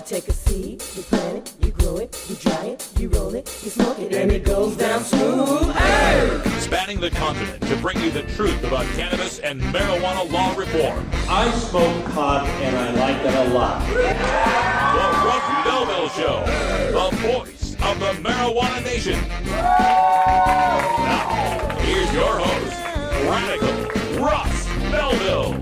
You take a seed, you plant it, you grow it, you dry it, you roll it, you smoke it, and it goes down smooth. Hey! Spanning the continent to bring you the truth about cannabis and marijuana law reform. I smoke pot and I like it a lot. The Russ Belville Show, the voice of the marijuana nation. Now, here's your host, Radical Russ Belville.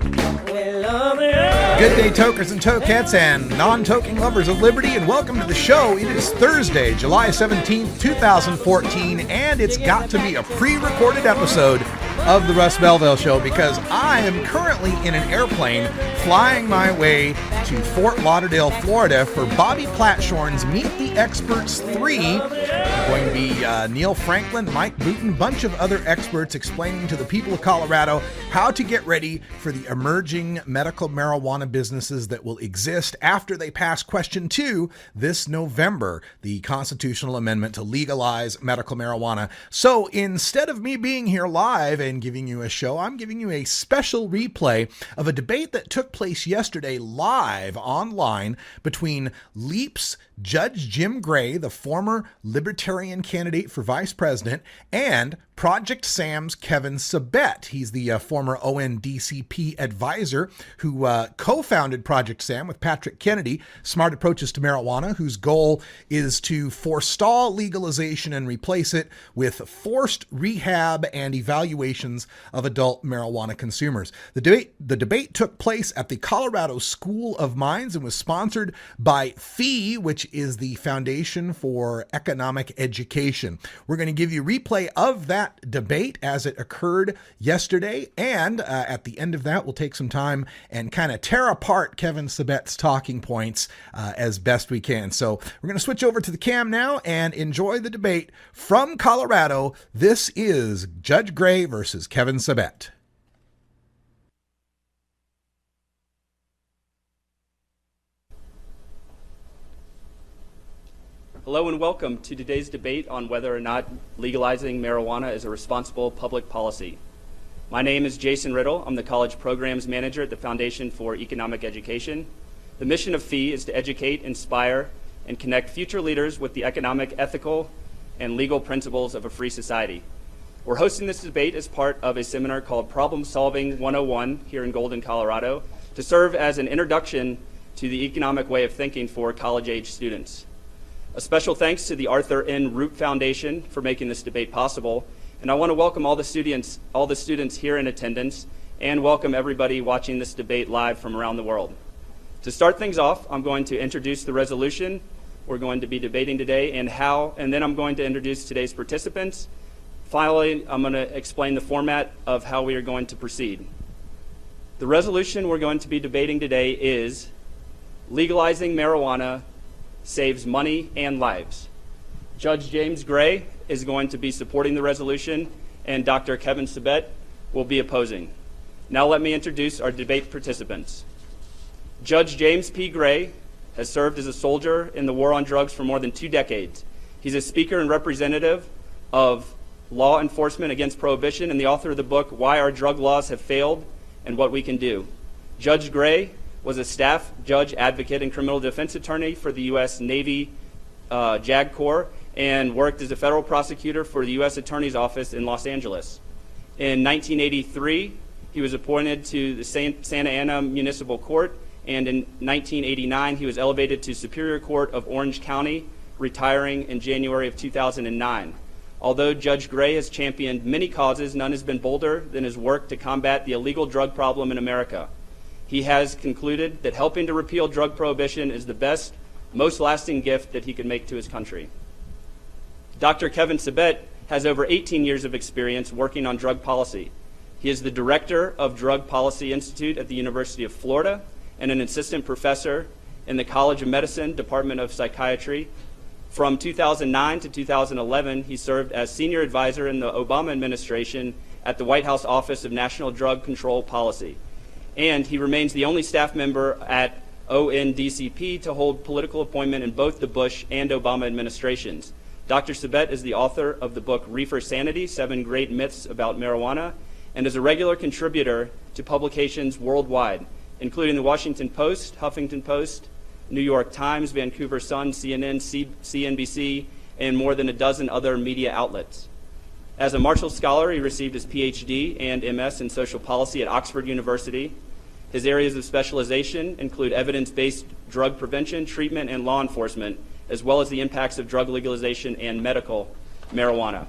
Good day, tokers and tokettes and non-toking lovers of liberty, and welcome to the show. It is Thursday, July 17th, 2014, and it's got to be a pre-recorded episode of the Russ Belville Show because I am currently in an airplane flying my way to Fort Lauderdale, Florida for Bobby Platshorn's Meet the Experts 3. Going to be Neil Franklin, Mike Booten, bunch of other experts explaining to the people of Colorado how to get ready for the emerging medical marijuana businesses that will exist after they pass Question 2 this November, the constitutional amendment to legalize medical marijuana. So instead of me being here live and giving you a show, I'm giving you a special replay of a debate that took place yesterday live online between LEAP's Judge Jim Gray, the former Libertarian candidate for vice president, and Project Sam's Kevin Sabet. He's the former ONDCP advisor who co-founded Project Sam with Patrick Kennedy, Smart Approaches to Marijuana, whose goal is to forestall legalization and replace it with forced rehab and evaluations of adult marijuana consumers. The debate took place at the Colorado School of Mines and was sponsored by FEE, which is the Foundation for Economic Education. We're going to give you a replay of that debate as it occurred yesterday, and at the end of that we'll take some time and kind of tear apart Kevin Sabet's talking points as best we can. So we're going to switch over to the cam now and enjoy the debate from Colorado. This is Judge Gray versus Kevin Sabet. Hello and welcome to today's debate on whether or not legalizing marijuana is a responsible public policy. My name is Jason Riddle. I'm the College Programs Manager at the Foundation for Economic Education. The mission of FEE is to educate, inspire, and connect future leaders with the economic, ethical, and legal principles of a free society. We're hosting this debate as part of a seminar called Problem Solving 101 here in Golden, Colorado, to serve as an introduction to the economic way of thinking for college-age students. A special thanks to the Arthur N. Root Foundation for making this debate possible, and I want to welcome all the students here in attendance, and welcome everybody watching this debate live from around the world. To start things off, I'm going to introduce the resolution we're going to be debating today and then I'm going to introduce today's participants. Finally, I'm going to explain the format of how we are going to proceed. The resolution we're going to be debating today is legalizing marijuana saves money and lives. Judge James Gray is going to be supporting the resolution, and Dr. Kevin Sabet will be opposing. Now let me introduce our debate participants. Judge James P. Gray has served as a soldier in the war on drugs for more than 2 decades. He's a speaker and representative of law enforcement against prohibition and the author of the book, Why Our Drug Laws Have Failed and What We Can Do. Judge Gray was a staff judge, advocate, and criminal defense attorney for the U.S. Navy JAG Corps and worked as a federal prosecutor for the U.S. Attorney's Office in Los Angeles. In 1983, he was appointed to the Santa Ana Municipal Court, and in 1989, he was elevated to Superior Court of Orange County, retiring in January of 2009. Although Judge Gray has championed many causes, none has been bolder than his work to combat the illegal drug problem in America. He has concluded that helping to repeal drug prohibition is the best, most lasting gift that he could make to his country. Dr. Kevin Sabet has over 18 years of experience working on drug policy. He is the director of Drug Policy Institute at the University of Florida and an assistant professor in the College of Medicine, Department of Psychiatry. From 2009 to 2011, he served as senior advisor in the Obama administration at the White House Office of National Drug Control Policy. And he remains the only staff member at ONDCP to hold political appointment in both the Bush and Obama administrations. Dr. Sabet is the author of the book Reefer Sanity, 7 Great Myths About Marijuana, and is a regular contributor to publications worldwide, including the Washington Post, Huffington Post, New York Times, Vancouver Sun, CNN, CNBC, and more than a dozen other media outlets. As a Marshall Scholar, he received his PhD and MS in social policy at Oxford University. His areas of specialization include evidence-based drug prevention, treatment, and law enforcement, as well as the impacts of drug legalization and medical marijuana.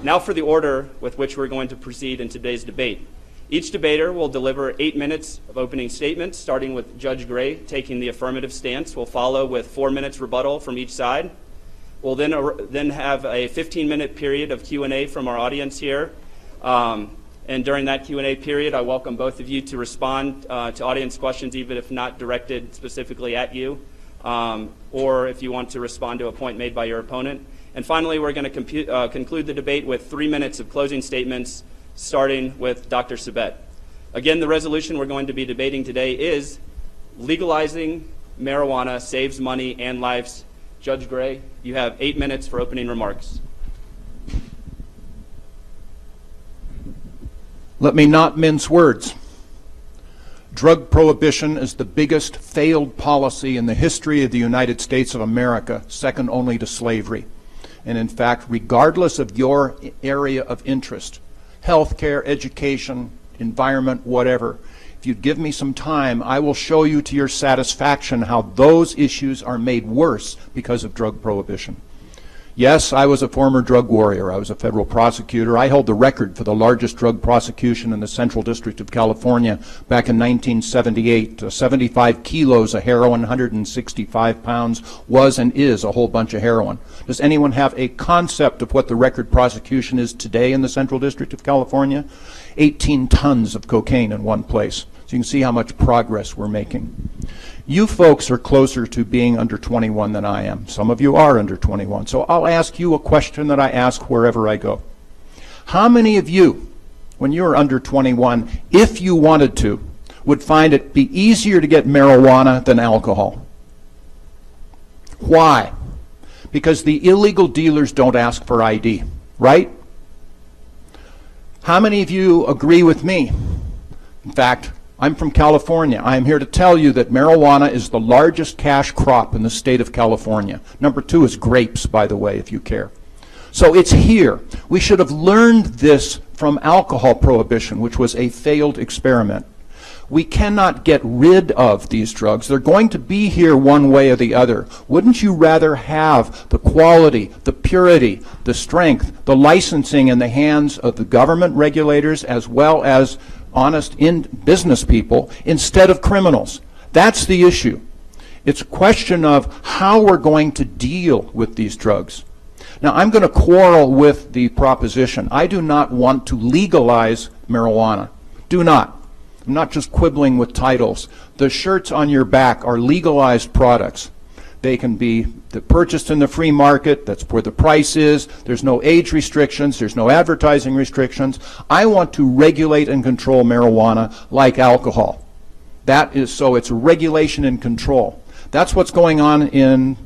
Now for the order with which we're going to proceed in today's debate. Each debater will deliver 8 minutes of opening statements, starting with Judge Gray taking the affirmative stance. We'll follow with 4 minutes rebuttal from each side. We'll then have a 15-minute period of Q&A from our audience here. And during that Q&A period, I welcome both of you to respond to audience questions, even if not directed specifically at you, or if you want to respond to a point made by your opponent. And finally, we're going to conclude the debate with 3 minutes of closing statements, starting with Dr. Sabet. Again, the resolution we're going to be debating today is legalizing marijuana saves money and lives. Judge Gray, you have 8 minutes for opening remarks. Let me not mince words. Drug prohibition is the biggest failed policy in the history of the United States of America, second only to slavery. And in fact, regardless of your area of interest, healthcare, education, environment, whatever, if you'd give me some time, I will show you to your satisfaction how those issues are made worse because of drug prohibition. Yes, I was a former drug warrior. I was a federal prosecutor. I held the record for the largest drug prosecution in the Central District of California back in 1978. 75 kilos of heroin, 165 pounds was and is a whole bunch of heroin. Does anyone have a concept of what the record prosecution is today in the Central District of California? 18 tons of cocaine in one place. So you can see how much progress we're making. You folks are closer to being under 21 than I am. Some of you are under 21. So I'll ask you a question that I ask wherever I go. How many of you, when you were under 21, if you wanted to, would find it be easier to get marijuana than alcohol? Why? Because the illegal dealers don't ask for ID, right? How many of you agree with me? In fact, I'm from California. I am here to tell you that marijuana is the largest cash crop in the state of California. Number 2 is grapes, by the way, if you care. So it's here. We should have learned this from alcohol prohibition, which was a failed experiment. We cannot get rid of these drugs. They're going to be here one way or the other. Wouldn't you rather have the quality, the purity, the strength, the licensing in the hands of the government regulators as well as honest business people instead of criminals? That's the issue. It's a question of how we're going to deal with these drugs. Now, I'm going to quarrel with the proposition. I do not want to legalize marijuana. Do not. I'm not just quibbling with titles. The shirts on your back are legalized products. They can be purchased in the free market. That's where the price is. There's no age restrictions. There's no advertising restrictions. I want to regulate and control marijuana like alcohol. That is so it's regulation and control. That's what's going on in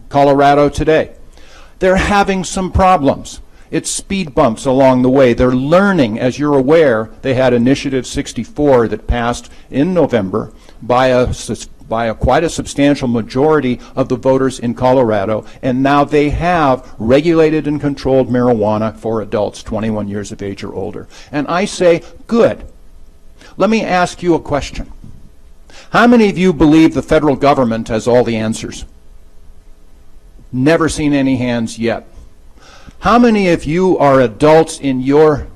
Colorado today. They're having some problems. It's speed bumps along the way. They're learning, as you're aware. They had Initiative 64 that passed in November by quite a substantial majority of the voters in Colorado, and now they have regulated and controlled marijuana for adults 21 years of age or older. And I say, good. Let me ask you a question. How many of you believe the federal government has all the answers? Never seen any hands yet. How many of you are adults in your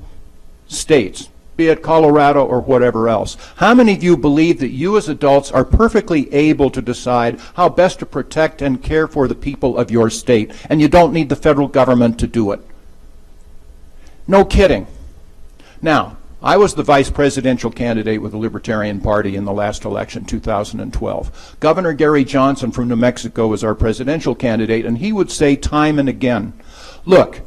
states, be it Colorado or whatever else? How many of you believe that you as adults are perfectly able to decide how best to protect and care for the people of your state, and you don't need the federal government to do it? No kidding. Now, I was the vice presidential candidate with the Libertarian Party in the last election, 2012. Governor Gary Johnson from New Mexico was our presidential candidate, and he would say time and again, look,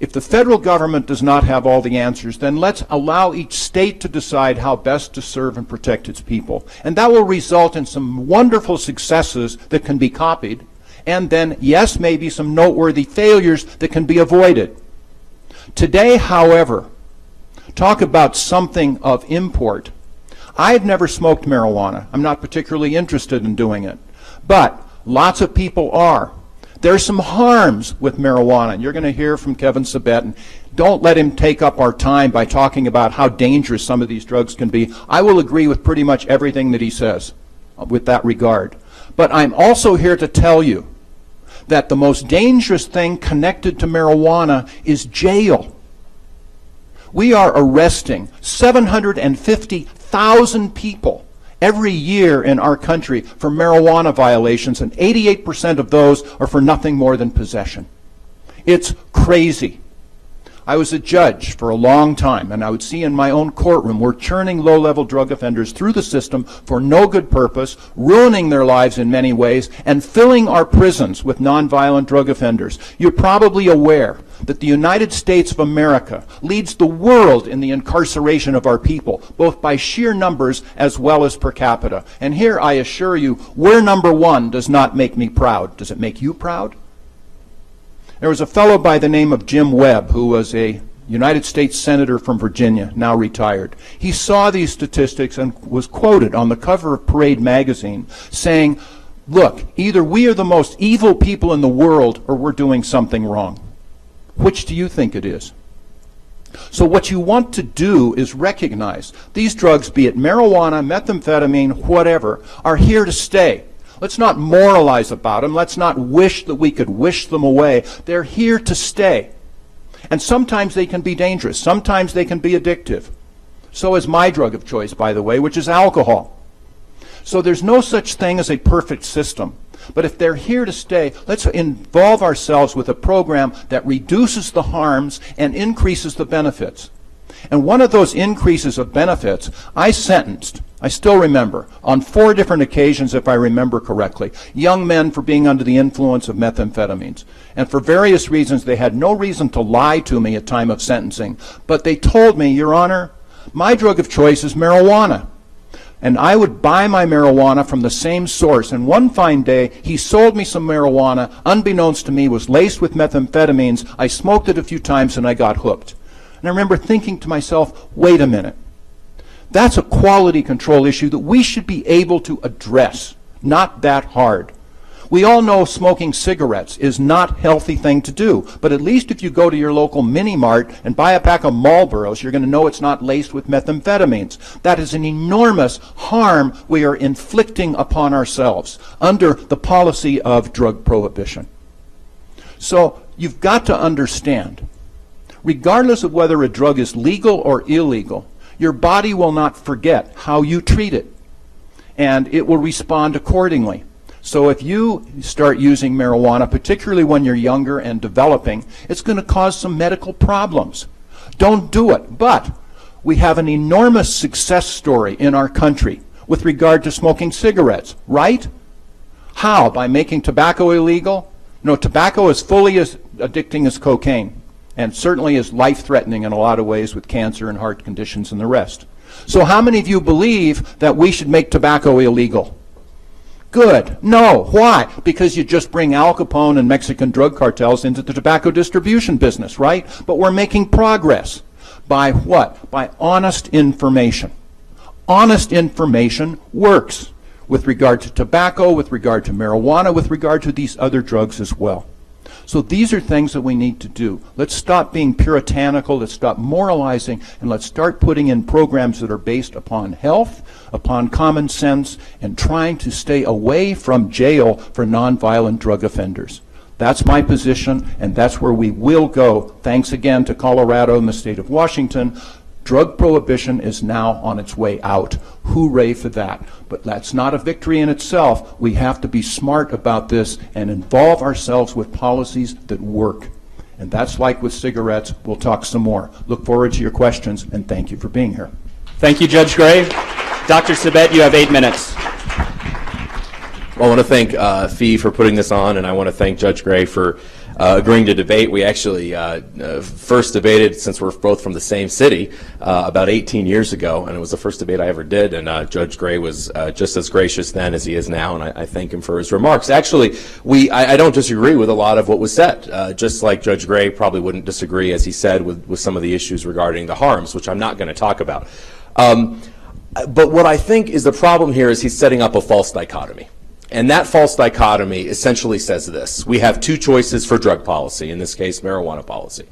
if the federal government does not have all the answers, then let's allow each state to decide how best to serve and protect its people. And that will result in some wonderful successes that can be copied, and then, yes, maybe some noteworthy failures that can be avoided. Today, however, talk about something of import. I've never smoked marijuana. I'm not particularly interested in doing it. But lots of people are. There's some harms with marijuana. You're going to hear from Kevin Sabet, and don't let him take up our time by talking about how dangerous some of these drugs can be. I will agree with pretty much everything that he says with that regard. But I'm also here to tell you that the most dangerous thing connected to marijuana is jail. We are arresting 750,000 people every year in our country for marijuana violations, and 88% of those are for nothing more than possession. It's crazy. I was a judge for a long time, and I would see in my own courtroom we're churning low-level drug offenders through the system for no good purpose, ruining their lives in many ways, and filling our prisons with nonviolent drug offenders. You're probably aware that the United States of America leads the world in the incarceration of our people, both by sheer numbers as well as per capita. And here I assure you, we're number one does not make me proud. Does it make you proud? There was a fellow by the name of Jim Webb who was a United States Senator from Virginia, now retired. He saw these statistics and was quoted on the cover of Parade magazine saying, look, either we are the most evil people in the world or we're doing something wrong. Which do you think it is? So what you want to do is recognize these drugs, be it marijuana, methamphetamine, whatever, are here to stay. Let's not moralize about them. Let's not wish that we could wish them away. They're here to stay. And sometimes they can be dangerous. Sometimes they can be addictive. So is my drug of choice, by the way, which is alcohol. So there's no such thing as a perfect system. But if they're here to stay, let's involve ourselves with a program that reduces the harms and increases the benefits. And one of those increases of benefits, I sentenced, I still remember, on 4 different occasions, if I remember correctly, young men for being under the influence of methamphetamines. And for various reasons, they had no reason to lie to me at time of sentencing. But they told me, Your Honor, my drug of choice is marijuana. And I would buy my marijuana from the same source. And one fine day, he sold me some marijuana, unbeknownst to me, was laced with methamphetamines. I smoked it a few times and I got hooked. And I remember thinking to myself, wait a minute. That's a quality control issue that we should be able to address. Not that hard. We all know smoking cigarettes is not a healthy thing to do, but at least if you go to your local mini-mart and buy a pack of Marlboros, you're going to know it's not laced with methamphetamines. That is an enormous harm we are inflicting upon ourselves under the policy of drug prohibition. So you've got to understand, regardless of whether a drug is legal or illegal, your body will not forget how you treat it, and it will respond accordingly. So if you start using marijuana, particularly when you're younger and developing, it's going to cause some medical problems. Don't do it. But we have an enormous success story in our country with regard to smoking cigarettes, right? How? By making tobacco illegal? No, tobacco is fully as addicting as cocaine, and certainly is life-threatening in a lot of ways with cancer and heart conditions and the rest. So how many of you believe that we should make tobacco illegal? Good. No. Why? Because you just bring Al Capone and Mexican drug cartels into the tobacco distribution business, right? But we're making progress. By what? By honest information. Honest information works with regard to tobacco, with regard to marijuana, with regard to these other drugs as well. So these are things that we need to do. Let's stop being puritanical, let's stop moralizing, and let's start putting in programs that are based upon health, upon common sense, and trying to stay away from jail for nonviolent drug offenders. That's my position, and that's where we will go. Thanks again to Colorado and the state of Washington. Drug prohibition is now on its way out. Hooray for that. But that's not a victory in itself. We have to be smart about this and involve ourselves with policies that work. And that's like with cigarettes. We'll talk some more. Look forward to your questions, and thank you for being here. Thank you, Judge Gray. Dr. Sabet, you have 8 minutes. Well, I want to thank Fee for putting this on, and I want to thank Judge Gray for agreeing to debate. We actually first debated, since we're both from the same city, about 18 years ago, and it was the first debate I ever did, and Judge Gray was just as gracious then as he is now, and I thank him for his remarks. Actually, I don't disagree with a lot of what was said, just like Judge Gray probably wouldn't disagree, as he said, with some of the issues regarding the harms, which I'm not going to talk about. But what I think is the problem here is he's setting up a false dichotomy. And that false dichotomy essentially says this. We have two choices for drug policy, in this case, marijuana policy.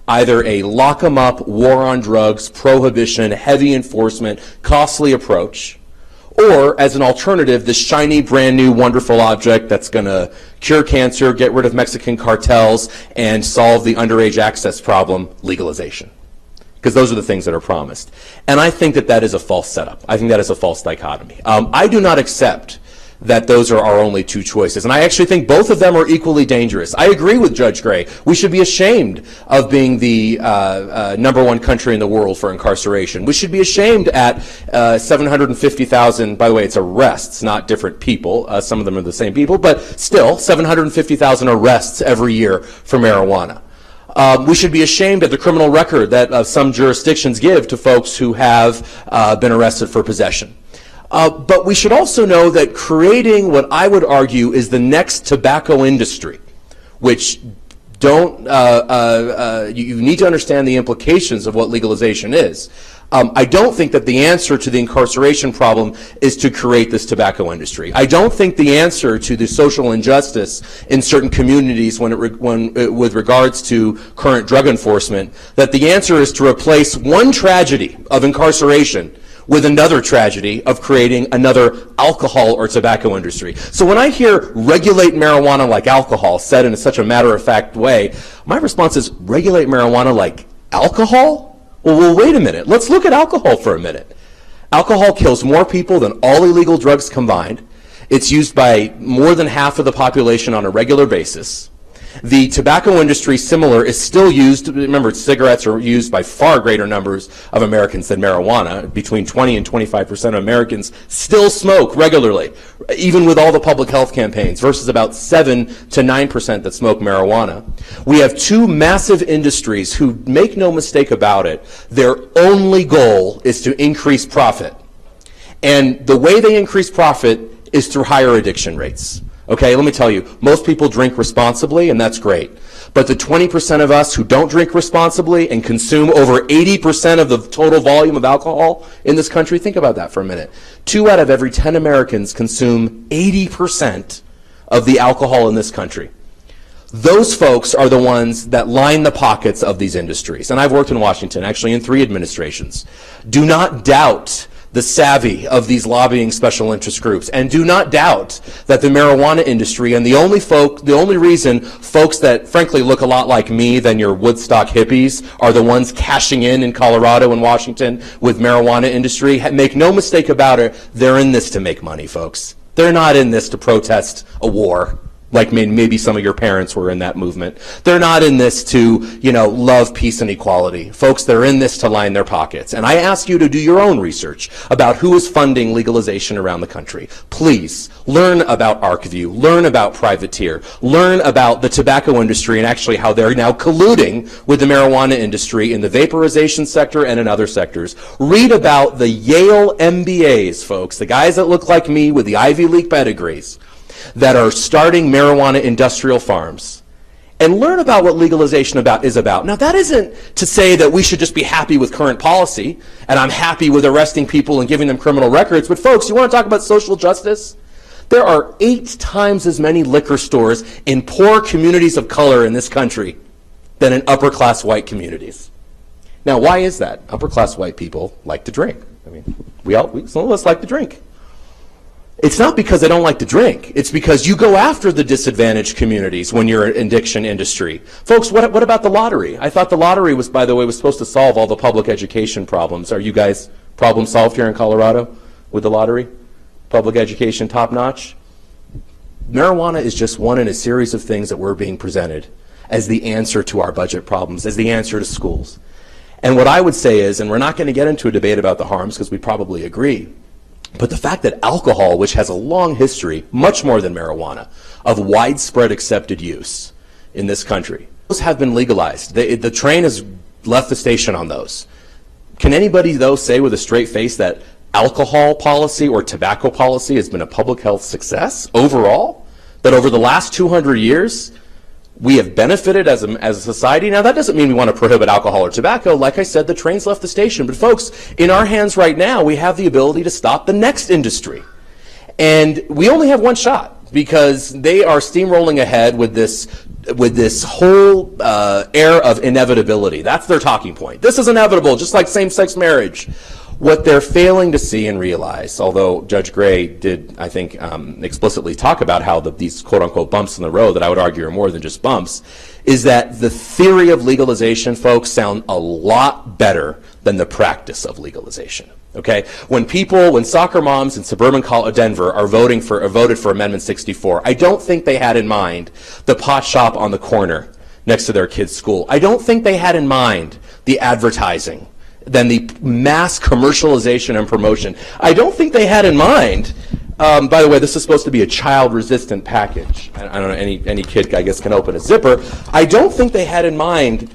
Either a lock 'em up, war on drugs, prohibition, heavy enforcement, costly approach, or as an alternative, this shiny, brand new, wonderful object that's going to cure cancer, get rid of Mexican cartels, and solve the underage access problem, legalization. Because those are the things that are promised. And I think that that is a false setup. I think that is a false dichotomy. I do not accept that those are our only two choices. And I actually think both of them are equally dangerous. I agree with Judge Gray. We should be ashamed of being the #1 country in the world for incarceration. We should be ashamed at 750,000, by the way, it's arrests, not different people. Some of them are the same people, but still 750,000 arrests every year for marijuana. We should be ashamed at the criminal record that some jurisdictions give to folks who have been arrested for possession. But we should also know that creating what I would argue is the next tobacco industry, which you need to understand the implications of what legalization is. I don't think that the answer to the incarceration problem is to create this tobacco industry. I don't think the answer to the social injustice in certain communities with regards to current drug enforcement, that the answer is to replace one tragedy of incarceration with another tragedy of creating another alcohol or tobacco industry. So when I hear regulate marijuana like alcohol said in such a matter-of-fact way, my response is regulate marijuana like alcohol? Well, wait a minute. Let's look at alcohol for a minute. Alcohol kills more people than all illegal drugs combined. It's used by more than half of the population on a regular basis. The tobacco industry, similar, is still used. Remember, cigarettes are used by far greater numbers of Americans than marijuana. Between 20 and 25% of Americans still smoke regularly, even with all the public health campaigns, versus about 7 to 9% that smoke marijuana. We have two massive industries who, make no mistake about it, their only goal is to increase profit. And the way they increase profit is through higher addiction rates. Okay, let me tell you, most people drink responsibly, and that's great. But the 20% of us who don't drink responsibly and consume over 80% of the total volume of alcohol in this country, think about that for a minute. 2 out of every 10 Americans consume 80% of the alcohol in this country. Those folks are the ones that line the pockets of these industries. And I've worked in Washington, actually in 3 administrations. Do not doubt the savvy of these lobbying special interest groups, and do not doubt that the marijuana industry, and the only reason folks that frankly look a lot like me than your Woodstock hippies are the ones cashing in Colorado and Washington with marijuana industry, make no mistake about it, they're in this to make money, folks. They're not in this to protest a war, like maybe some of your parents were in that movement. They're not in this to, love peace and equality. Folks, they're in this to line their pockets. And I ask you to do your own research about who is funding legalization around the country. Please, learn about ArcView, learn about Privateer, learn about the tobacco industry and actually how they're now colluding with the marijuana industry in the vaporization sector and in other sectors. Read about the Yale MBAs, folks, the guys that look like me with the Ivy League pedigrees, that are starting marijuana industrial farms, and learn about what legalization is about. Now, that isn't to say that we should just be happy with current policy, and I'm happy with arresting people and giving them criminal records, but folks, you want to talk about social justice? There are 8 times as many liquor stores in poor communities of color in this country than in upper-class white communities. Now, why is that? Upper-class white people like to drink. I mean, some of us like to drink. It's not because they don't like to drink. It's because you go after the disadvantaged communities when you're in addiction industry. Folks, what about the lottery? I thought the lottery was, by the way, was supposed to solve all the public education problems. Are you guys problem solved here in Colorado with the lottery? Public education top notch? Marijuana is just one in a series of things that we're being presented as the answer to our budget problems, as the answer to schools. And what I would say is, and we're not going to get into a debate about the harms because we probably agree, but the fact that alcohol, which has a long history, much more than marijuana, of widespread accepted use in this country, those have been legalized. The train has left the station on those. Can anybody, though, say with a straight face that alcohol policy or tobacco policy has been a public health success overall? That over the last 200 years, We have benefited as a society. Now, that doesn't mean we want to prohibit alcohol or tobacco. Like I said, the train's left the station. But folks, in our hands right now, we have the ability to stop the next industry. And we only have one shot, because they are steamrolling ahead with this whole air of inevitability. That's their talking point. This is inevitable, just like same-sex marriage. What they're failing to see and realize, although Judge Gray did, I think, explicitly talk about how these quote-unquote bumps in the road that I would argue are more than just bumps, is that the theory of legalization, folks, sound a lot better than the practice of legalization. Okay, when soccer moms in suburban Denver are voted for Amendment 64, I don't think they had in mind the pot shop on the corner next to their kid's school. I don't think they had in mind the advertising, then the mass commercialization and promotion. I don't think they had in mind, by the way, this is supposed to be a child-resistant package. I don't know, any kid, I guess, can open a zipper. I don't think they had in mind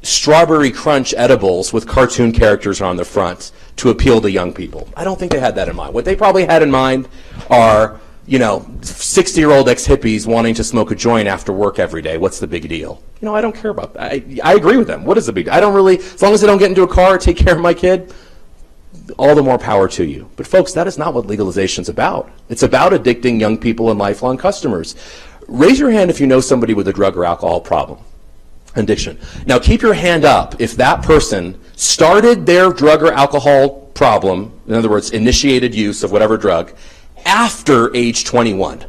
Strawberry Crunch edibles with cartoon characters on the front to appeal to young people. I don't think they had that in mind. What they probably had in mind are, 60-year-old ex-hippies wanting to smoke a joint after work every day. What's the big deal? I don't care about that. I agree with them. What is the big deal? I don't really, as long as I don't get into a car or take care of my kid, all the more power to you. But folks, that is not what legalization's about. It's about addicting young people and lifelong customers. Raise your hand if you know somebody with a drug or alcohol problem. Addiction. Now keep your hand up if that person started their drug or alcohol problem, in other words, initiated use of whatever drug, after age 21.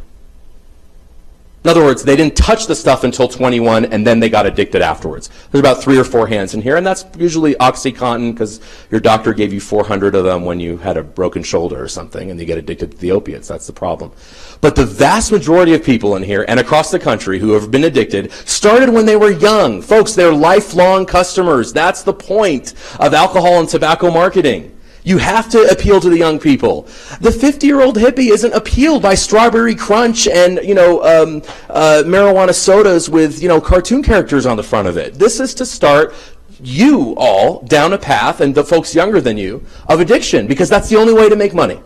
In other words, they didn't touch the stuff until 21 and then they got addicted afterwards. There's about 3 or 4 hands in here, and that's usually OxyContin because your doctor gave you 400 of them when you had a broken shoulder or something and you get addicted to the opiates. That's the problem. But the vast majority of people in here and across the country who have been addicted started when they were young. Folks, they're lifelong customers. That's the point of alcohol and tobacco marketing. You have to appeal to the young people. The 50-year-old hippie isn't appealed by Strawberry Crunch and, marijuana sodas with, cartoon characters on the front of it. This is to start you all down a path, and the folks younger than you, of addiction, because that's the only way to make money.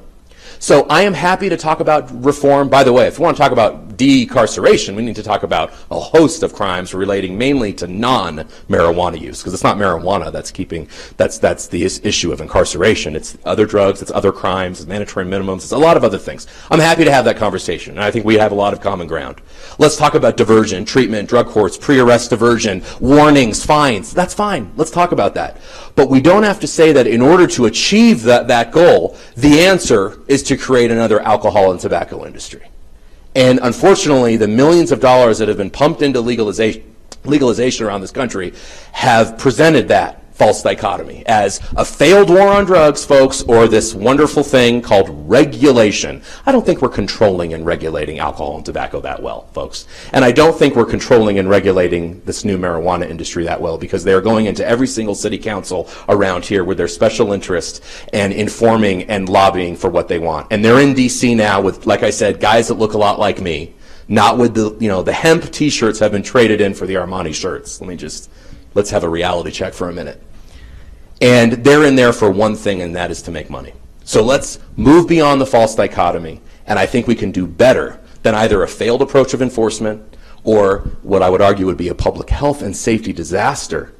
So I am happy to talk about reform. By the way, if we want to talk about decarceration, we need to talk about a host of crimes relating mainly to non-marijuana use, because it's not marijuana that's the issue of incarceration. It's other drugs, it's other crimes, it's mandatory minimums, it's a lot of other things. I'm happy to have that conversation, and I think we have a lot of common ground. Let's talk about diversion, treatment, drug courts, pre-arrest diversion, warnings, fines. That's fine. Let's talk about that. But we don't have to say that in order to achieve that goal, the answer is to create another alcohol and tobacco industry. And unfortunately, the millions of dollars that have been pumped into legalization around this country have presented that false dichotomy as a failed war on drugs, folks, or this wonderful thing called regulation. I don't think we're controlling and regulating alcohol and tobacco that well, folks. And I don't think we're controlling and regulating this new marijuana industry that well, because they're going into every single city council around here with their special interest and informing and lobbying for what they want. And they're in D.C. now with, like I said, guys that look a lot like me, not with the hemp t-shirts have been traded in for the Armani shirts. Let's have a reality check for a minute. And they're in there for one thing, and that is to make money. So let's move beyond the false dichotomy, and I think we can do better than either a failed approach of enforcement or what I would argue would be a public health and safety disaster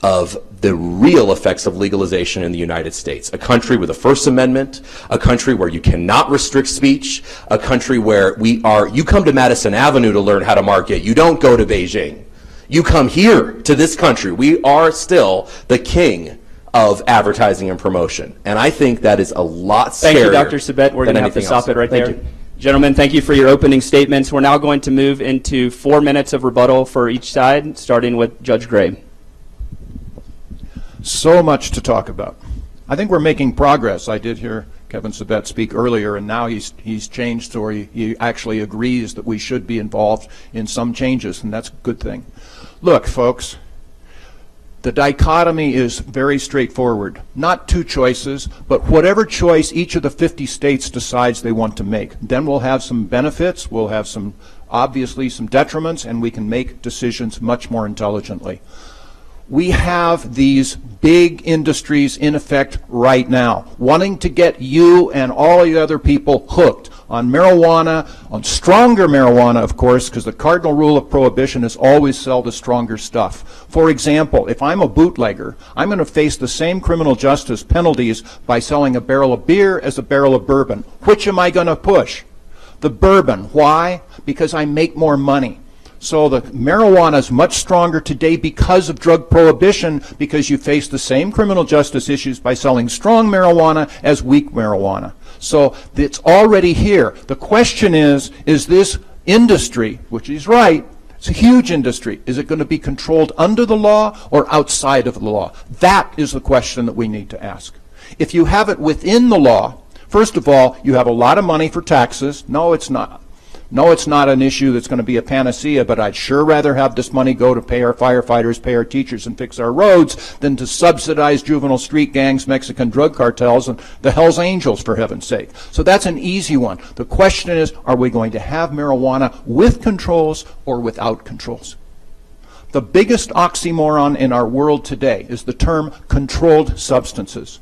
of the real effects of legalization in the United States. A country with a First Amendment, a country where you cannot restrict speech, a country where you come to Madison Avenue to learn how to market, you don't go to Beijing. You come here to this country. We are still the king of advertising and promotion. And I think that is a lot scarier. Thank you, Dr. Sabet. We're going to have to stop it right there. Thank you. Gentlemen, thank you for your opening statements. We're now going to move into 4 minutes of rebuttal for each side, starting with Judge Gray. So much to talk about. I think we're making progress. I did hear Kevin Sabet speak earlier, and now he's changed, so he actually agrees that we should be involved in some changes, and that's a good thing. Look, folks, the dichotomy is very straightforward. Not two choices, but whatever choice each of the 50 states decides they want to make. Then we'll have some benefits, we'll have obviously some detriments, and we can make decisions much more intelligently. We have these big industries in effect right now, wanting to get you and all the other people hooked on marijuana, on stronger marijuana, of course, because the cardinal rule of prohibition is always sell the stronger stuff. For example, if I'm a bootlegger, I'm going to face the same criminal justice penalties by selling a barrel of beer as a barrel of bourbon. Which am I going to push? The bourbon. Why? Because I make more money. So the marijuana is much stronger today because of drug prohibition, because you face the same criminal justice issues by selling strong marijuana as weak marijuana. So it's already here. The question is this industry, which is right, it's a huge industry, is it going to be controlled under the law or outside of the law? That is the question that we need to ask. If you have it within the law, first of all, you have a lot of money for taxes. No, it's not. No, it's not an issue that's going to be a panacea, but I'd sure rather have this money go to pay our firefighters, pay our teachers, and fix our roads than to subsidize juvenile street gangs, Mexican drug cartels, and the Hells Angels, for heaven's sake. So that's an easy one. The question is, are we going to have marijuana with controls or without controls? The biggest oxymoron in our world today is the term controlled substances.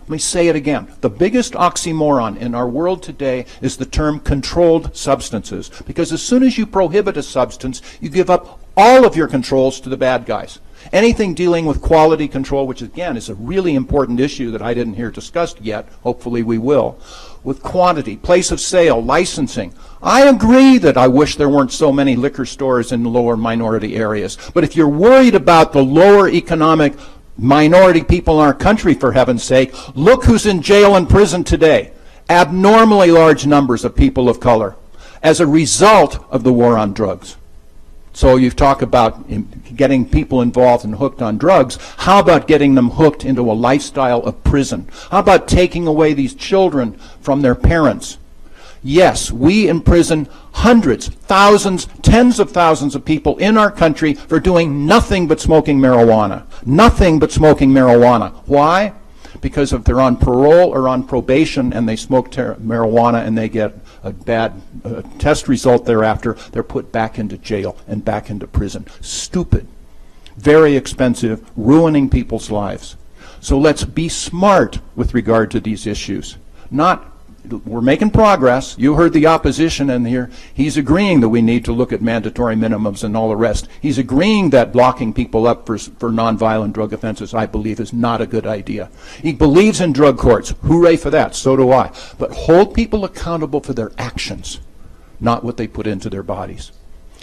Let me say it again. The biggest oxymoron in our world today is the term controlled substances, because as soon as you prohibit a substance, you give up all of your controls to the bad guys. Anything dealing with quality control, which again is a really important issue that I didn't hear discussed yet, hopefully we will, with quantity, place of sale, licensing. I agree that I wish there weren't so many liquor stores in lower minority areas, but if you're worried about the lower economic minority people in our country, for heaven's sake, look who's in jail and prison today. Abnormally large numbers of people of color as a result of the war on drugs. So you talk about getting people involved and hooked on drugs. How about getting them hooked into a lifestyle of prison? How about taking away these children from their parents? Yes, we imprison hundreds, thousands, tens of thousands of people in our country for doing nothing but smoking marijuana. Nothing but smoking marijuana. Why? Because if they're on parole or on probation and they smoke marijuana and they get a bad test result thereafter, they're put back into jail and back into prison. Stupid. Very expensive, ruining people's lives. So let's be smart with regard to these issues. We're making progress. You heard the opposition in here. He's agreeing that we need to look at mandatory minimums and all the rest. He's agreeing that blocking people up for nonviolent drug offenses, I believe, is not a good idea. He believes in drug courts. Hooray for that. So do I. But hold people accountable for their actions, not what they put into their bodies.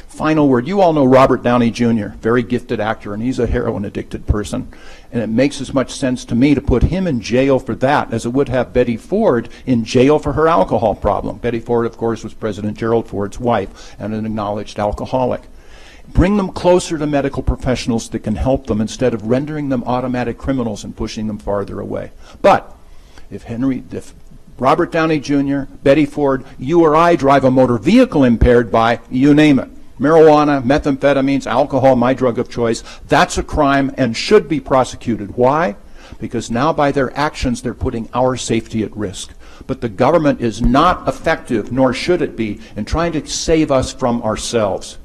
Final word. You all know Robert Downey Jr., very gifted actor, and he's a heroin-addicted person. And it makes as much sense to me to put him in jail for that as it would have Betty Ford in jail for her alcohol problem. Betty Ford, of course, was President Gerald Ford's wife and an acknowledged alcoholic. Bring them closer to medical professionals that can help them instead of rendering them automatic criminals and pushing them farther away. But if Robert Downey Jr., Betty Ford, you or I drive a motor vehicle impaired by, you name it, marijuana, methamphetamines, alcohol, my drug of choice, that's a crime and should be prosecuted. Why? Because now by their actions they're putting our safety at risk. But the government is not effective, nor should it be, in trying to save us from ourselves.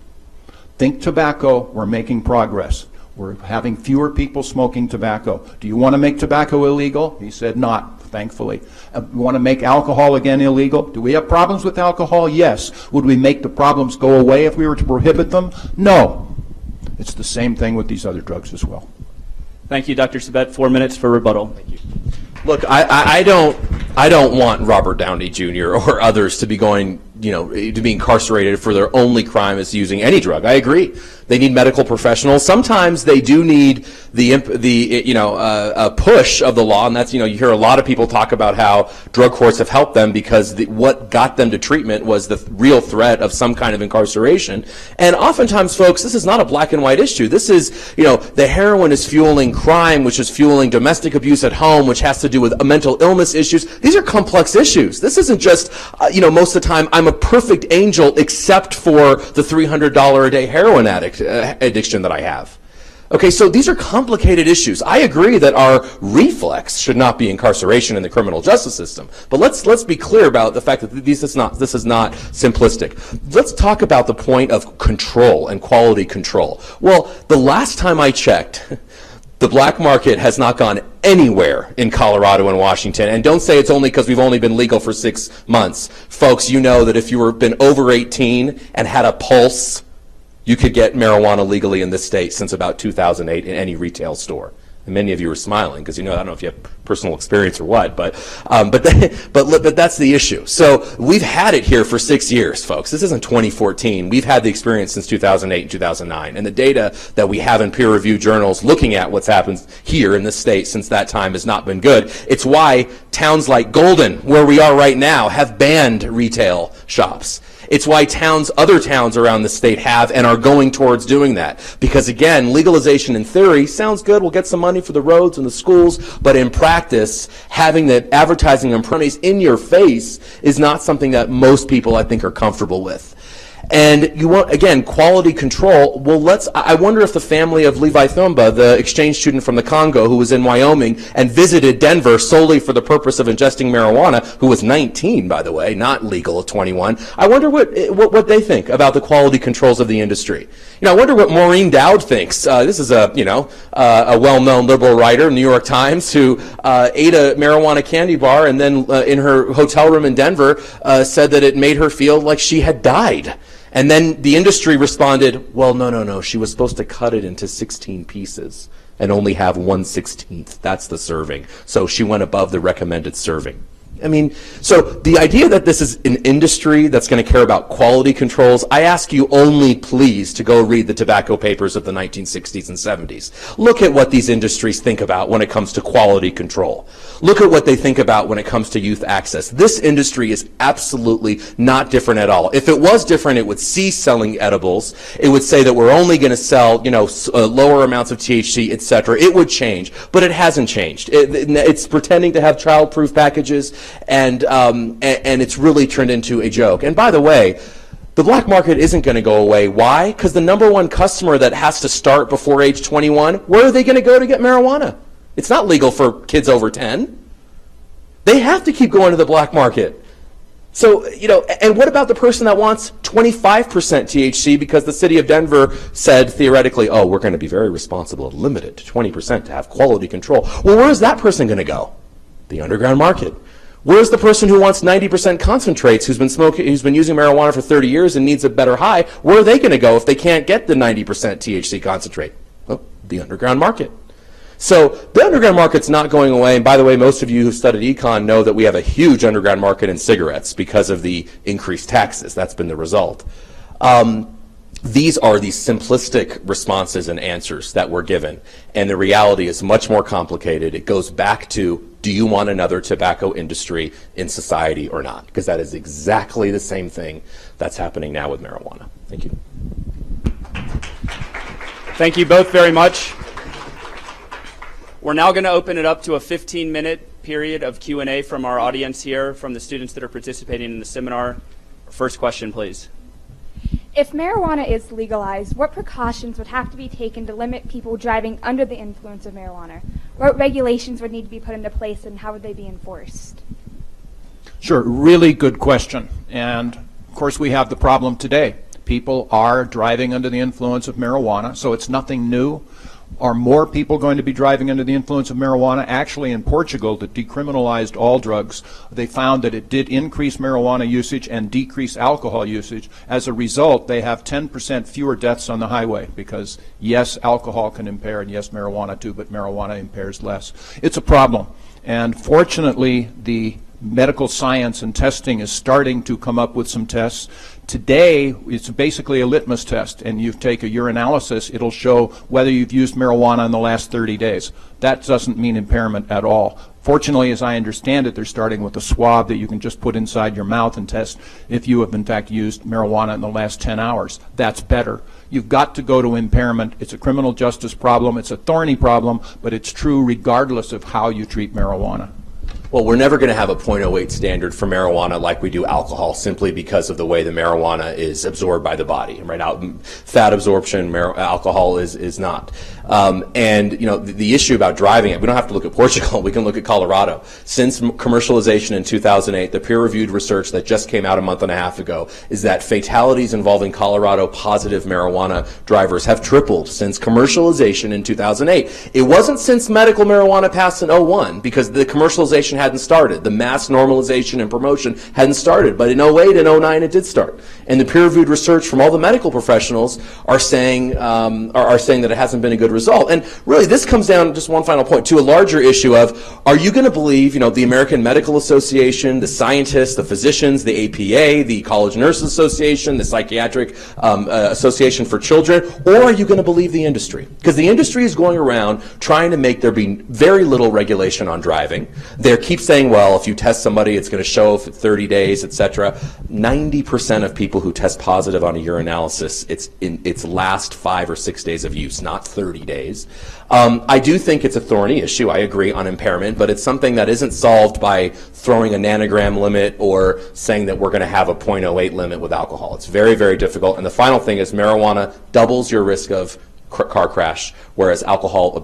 Think tobacco, we're making progress. We're having fewer people smoking tobacco. Do you want to make tobacco illegal? He said not, thankfully. We want to make alcohol again illegal? Do we have problems with alcohol? Yes. Would we make the problems go away if we were to prohibit them? No. It's the same thing with these other drugs as well. Thank you, Dr. Sabet. 4 minutes for rebuttal. Thank you. Look, I don't want Robert Downey Jr. or others to be going, to be incarcerated for their only crime is using any drug. I agree. They need medical professionals. Sometimes they do need a push of the law, and that's, you hear a lot of people talk about how drug courts have helped them because what got them to treatment was the real threat of some kind of incarceration. And oftentimes, folks, this is not a black and white issue. This is, the heroin is fueling crime, which is fueling domestic abuse at home, which has to do with mental illness issues. These are complex issues. This isn't just, most of the time I'm a perfect angel except for the $300 a day heroin addiction that I have. Okay, so these are complicated issues. I agree that our reflex should not be incarceration in the criminal justice system. But let's be clear about the fact that this is not simplistic. Let's talk about the point of control and quality control. Well, the last time I checked, The black market has not gone anywhere in Colorado and Washington. And don't say it's only because we've only been legal for 6 months. Folks, you know that if you were been over 18 and had a pulse, you could get marijuana legally in this state since about 2008 in any retail store. And many of you are smiling because I don't know if you have personal experience or what, but that's the issue. So we've had it here for 6 years, folks. This isn't 2014. We've had the experience since 2008 and 2009, and the data that we have in peer-reviewed journals looking at what's happened here in the state since that time has not been good. It's why towns like Golden, where we are right now, have banned retail shops. It's why other towns around the state have and are going towards doing that. Because again, legalization in theory sounds good. We'll get some money for the roads and the schools. But in practice, having the advertising and promotions in your face is not something that most people, I think, are comfortable with. And you want, again, quality control. Well, I wonder if the family of Levi Thumba, the exchange student from the Congo who was in Wyoming and visited Denver solely for the purpose of ingesting marijuana, who was 19, by the way, not legal at 21, I wonder what they think about the quality controls of the industry. I wonder what Maureen Dowd thinks. This is a well-known liberal writer, New York Times, who ate a marijuana candy bar and then in her hotel room in Denver said that it made her feel like she had died. And then the industry responded, well, no, she was supposed to cut it into 16 pieces and only have 1/16. That's the serving. So she went above the recommended serving. So the idea that this is an industry that's going to care about quality controls, I ask you only please to go read the tobacco papers of the 1960s and 70s. Look at what these industries think about when it comes to quality control. Look at what they think about when it comes to youth access. This industry is absolutely not different at all. If it was different, it would cease selling edibles. It would say that we're only going to sell, lower amounts of THC, etc. It would change, but it hasn't changed. It's pretending to have child-proof packages. And it's really turned into a joke. And by the way, the black market isn't going to go away. Why? Because the number one customer that has to start before age 21, where are they going to go to get marijuana? It's not legal for kids over 10. They have to keep going to the black market. So, and what about the person that wants 25% THC because the city of Denver said theoretically, oh, we're going to be very responsible and limit it to 20% to have quality control. Well, where is that person going to go? The underground market. Where's the person who wants 90% concentrates, who's been using marijuana for 30 years and needs a better high? Where are they going to go if they can't get the 90% THC concentrate? Well, the underground market. So the underground market's not going away. And by the way, most of you who studied econ know that we have a huge underground market in cigarettes because of the increased taxes. That's been the result. These are the simplistic responses and answers that were given. And the reality is much more complicated. It goes back to, do you want another tobacco industry in society or not? Because that is exactly the same thing that's happening now with marijuana. Thank you. Thank you both very much. We're now going to open it up to a 15-minute period of Q&A from our audience here, from the students that are participating in the seminar. First question, please. If marijuana is legalized, what precautions would have to be taken to limit people driving under the influence of marijuana? What regulations would need to be put into place, and how would they be enforced? Sure, really good question. And of course we have the problem today. People are driving under the influence of marijuana, so it's nothing new. Are more people going to be driving under the influence of marijuana? Actually, in Portugal, that decriminalized all drugs, they found that it did increase marijuana usage and decrease alcohol usage. As a result, they have 10% fewer deaths on the highway because, yes, alcohol can impair, and yes, marijuana too, but marijuana impairs less. It's a problem. And fortunately, the medical science and testing is starting to come up with some tests. Today, it's basically a litmus test, and you take a urinalysis, it'll show whether you've used marijuana in the last 30 days. That doesn't mean impairment at all. Fortunately, as I understand it, they're starting with a swab that you can just put inside your mouth and test if you have in fact used marijuana in the last 10 hours. That's better. You've got to go to impairment. It's a criminal justice problem. It's a thorny problem, but it's true regardless of how you treat marijuana. Well, we're never going to have a .08 standard for marijuana like we do alcohol, simply because of the way the marijuana is absorbed by the body. Right now, fat absorption, alcohol is not. And the issue about driving it, we don't have to look at Portugal. We can look at Colorado. Since commercialization in 2008, the peer-reviewed research that just came out a month and a half ago is that fatalities involving Colorado positive marijuana drivers have tripled since commercialization in 2008. It wasn't since medical marijuana passed in 01 because the commercialization hadn't started. The mass normalization and promotion hadn't started. But in 08 and 09 it did start. And the peer-reviewed research from all the medical professionals are saying that it hasn't been a good result. And really this comes down, just one final point, to a larger issue of, are you going to believe the American Medical Association, the scientists, the physicians, the APA, the College Nurses Association, the Psychiatric Association for Children, or are you going to believe the industry? Because the industry is going around trying to make there be very little regulation on driving. They keep saying, well, if you test somebody, it's going to show for 30 days, etc. 90% of people who test positive on a urinalysis, it's in its last 5 or 6 days of use, not 30 days. I do think it's a thorny issue, I agree, on impairment, but it's something that isn't solved by throwing a nanogram limit or saying that we're going to have a 0.08 limit with alcohol. It's very, very difficult. And the final thing is marijuana doubles your risk of car crash, whereas alcohol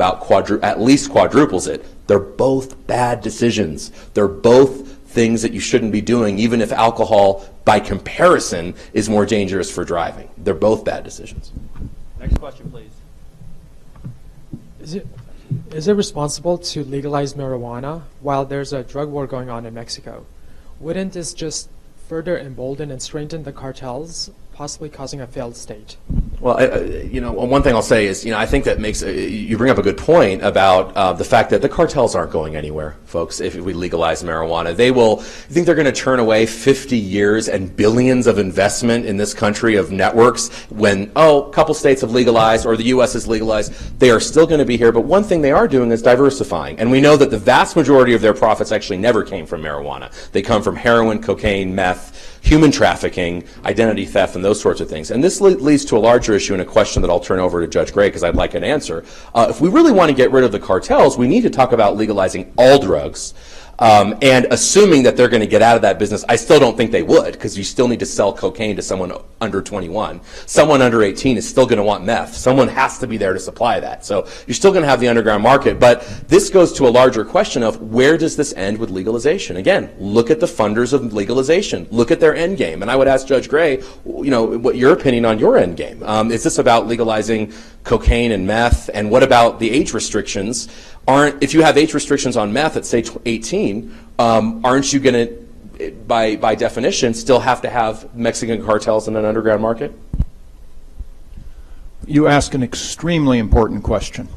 at least quadruples it. They're both bad decisions. They're both things that you shouldn't be doing, even if alcohol, by comparison, is more dangerous for driving. They're both bad decisions. Next question, please. Is it responsible to legalize marijuana while there's a drug war going on in Mexico? Wouldn't this just further embolden and strengthen the cartels, possibly causing a failed state? Well, one thing I'll say is, I think that you bring up a good point about the fact that the cartels aren't going anywhere, folks, if we legalize marijuana. You think they're going to turn away 50 years and billions of investment in this country of networks when, a couple states have legalized or the U.S. has legalized? They are still going to be here, but one thing they are doing is diversifying. And we know that the vast majority of their profits actually never came from marijuana. They come from heroin, cocaine, meth, human trafficking, identity theft, and those sorts of things. And this leads to a larger issue and a question that I'll turn over to Judge Gray because I'd like an answer. If we really want to get rid of the cartels, we need to talk about legalizing all drugs. And assuming that they're going to get out of that business, I still don't think they would, because you still need to sell cocaine to someone under 21. Someone under 18 is still going to want meth. Someone has to be there to supply that. So you're still going to have the underground market. But this goes to a larger question of, where does this end with legalization? Again, look at the funders of legalization. Look at their end game. And I would ask Judge Gray, what your opinion on your end game. Is this about legalizing cocaine and meth? And what about the age restrictions? If you have age restrictions on meth at, say, 18, aren't you going to, by definition, still have to have Mexican cartels in an underground market? You ask an extremely important question.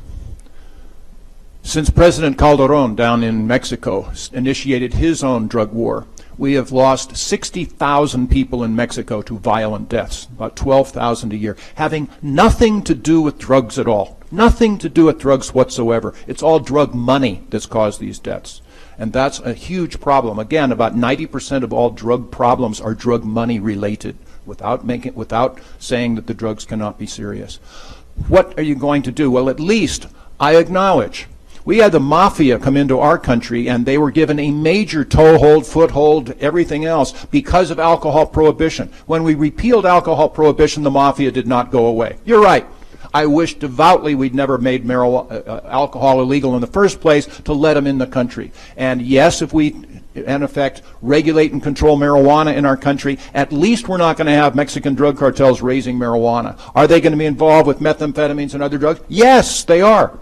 Since President Calderon down in Mexico initiated his own drug war, we have lost 60,000 people in Mexico to violent deaths, about 12,000 a year, having nothing to do with drugs at all. Nothing to do with drugs whatsoever. It's all drug money that's caused these deaths. And that's a huge problem. Again, about 90% of all drug problems are drug money related, without saying that the drugs cannot be serious. What are you going to do? Well, at least I acknowledge we had the mafia come into our country and they were given a major toehold, foothold, everything else because of alcohol prohibition. When we repealed alcohol prohibition, the mafia did not go away. You're right. I wish devoutly we'd never made alcohol illegal in the first place to let them in the country. And yes, if we, in effect, regulate and control marijuana in our country, at least we're not going to have Mexican drug cartels raising marijuana. Are they going to be involved with methamphetamines and other drugs? Yes, they are.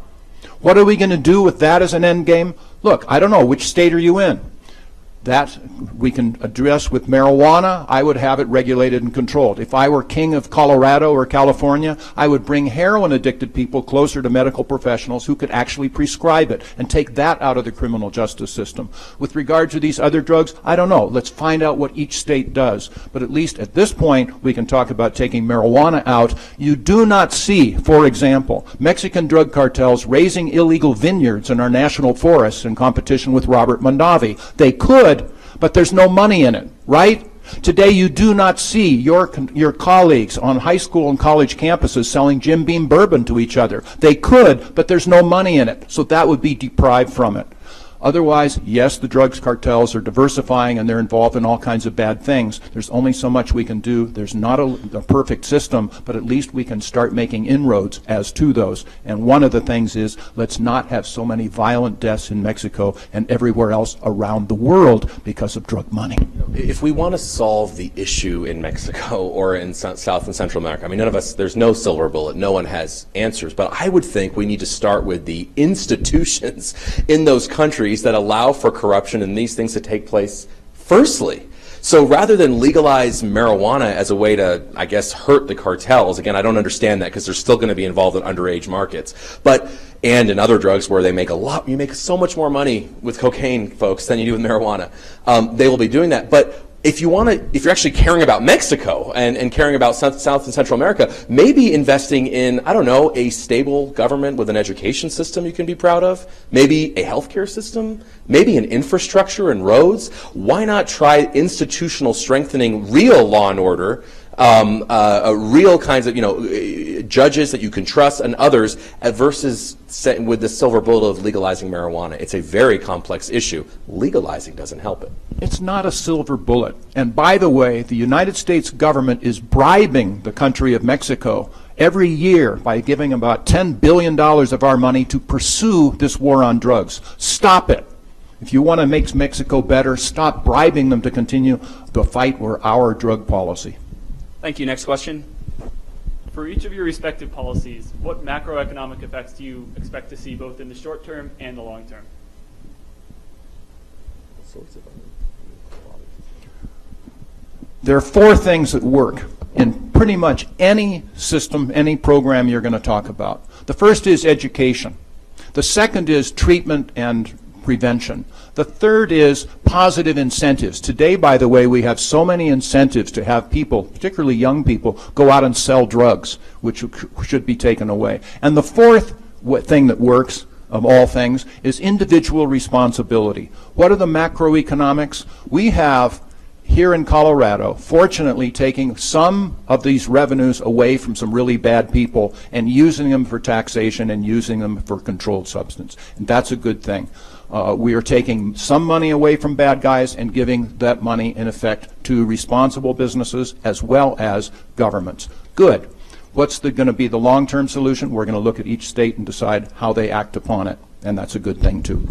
What are we going to do with that as an end game? Look, I don't know. Which state are you in? That we can address with marijuana. I would have it regulated and controlled. If I were king of Colorado or California, I would bring heroin-addicted people closer to medical professionals who could actually prescribe it and take that out of the criminal justice system. With regard to these other drugs, I don't know. Let's find out what each state does. But at least at this point, we can talk about taking marijuana out. You do not see, for example, Mexican drug cartels raising illegal vineyards in our national forests in competition with Robert Mondavi. They could, but there's no money in it, right? Today you do not see your colleagues on high school and college campuses selling Jim Beam bourbon to each other. They could, but there's no money in it, so that would be deprived from it. Otherwise, yes, the drugs cartels are diversifying and they're involved in all kinds of bad things. There's only so much we can do. There's not a perfect system, but at least we can start making inroads as to those. And one of the things is, let's not have so many violent deaths in Mexico and everywhere else around the world because of drug money. If we want to solve the issue in Mexico or in South and Central America, I mean, none of us, there's no silver bullet, no one has answers, but I would think we need to start with the institutions in those countries that allow for corruption and these things to take place firstly. So rather than legalize marijuana as a way to, I guess, hurt the cartels, again, I don't understand that because they're still going to be involved in underage markets, and in other drugs where they make you make so much more money with cocaine, folks, than you do with marijuana. They will be doing that. But if you're actually caring about Mexico and caring about South and Central America, maybe investing in, I don't know, a stable government with an education system you can be proud of, maybe a healthcare system, maybe an infrastructure and roads. Why not try institutional strengthening, real law and order, real kinds of, judges that you can trust and others versus with the silver bullet of legalizing marijuana. It's a very complex issue. Legalizing doesn't help it. It's not a silver bullet. And by the way, the United States government is bribing the country of Mexico every year by giving about $10 billion of our money to pursue this war on drugs. Stop it. If you want to make Mexico better, stop bribing them to continue the fight for our drug policy. Thank you. Next question. For each of your respective policies, what macroeconomic effects do you expect to see both in the short term and the long term? There are four things that work in pretty much any system, any program you're going to talk about. The first is education. The second is treatment and prevention. The third is positive incentives. Today, by the way, we have so many incentives to have people, particularly young people, go out and sell drugs, which should be taken away. And the fourth thing that works, of all things, is individual responsibility. What are the macroeconomics? We have here in Colorado, fortunately, taking some of these revenues away from some really bad people and using them for taxation and using them for controlled substance. And that's a good thing. We are taking some money away from bad guys and giving that money, in effect, to responsible businesses as well as governments. Good. What's going to be the long-term solution? We're going to look at each state and decide how they act upon it, and that's a good thing, too.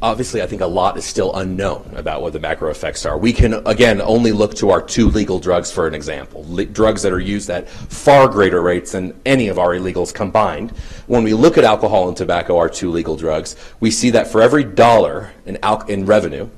Obviously, I think a lot is still unknown about what the macro effects are. We can, again, only look to our two legal drugs for an example, drugs that are used at far greater rates than any of our illegals combined. When we look at alcohol and tobacco, our two legal drugs, we see that for every dollar in revenue,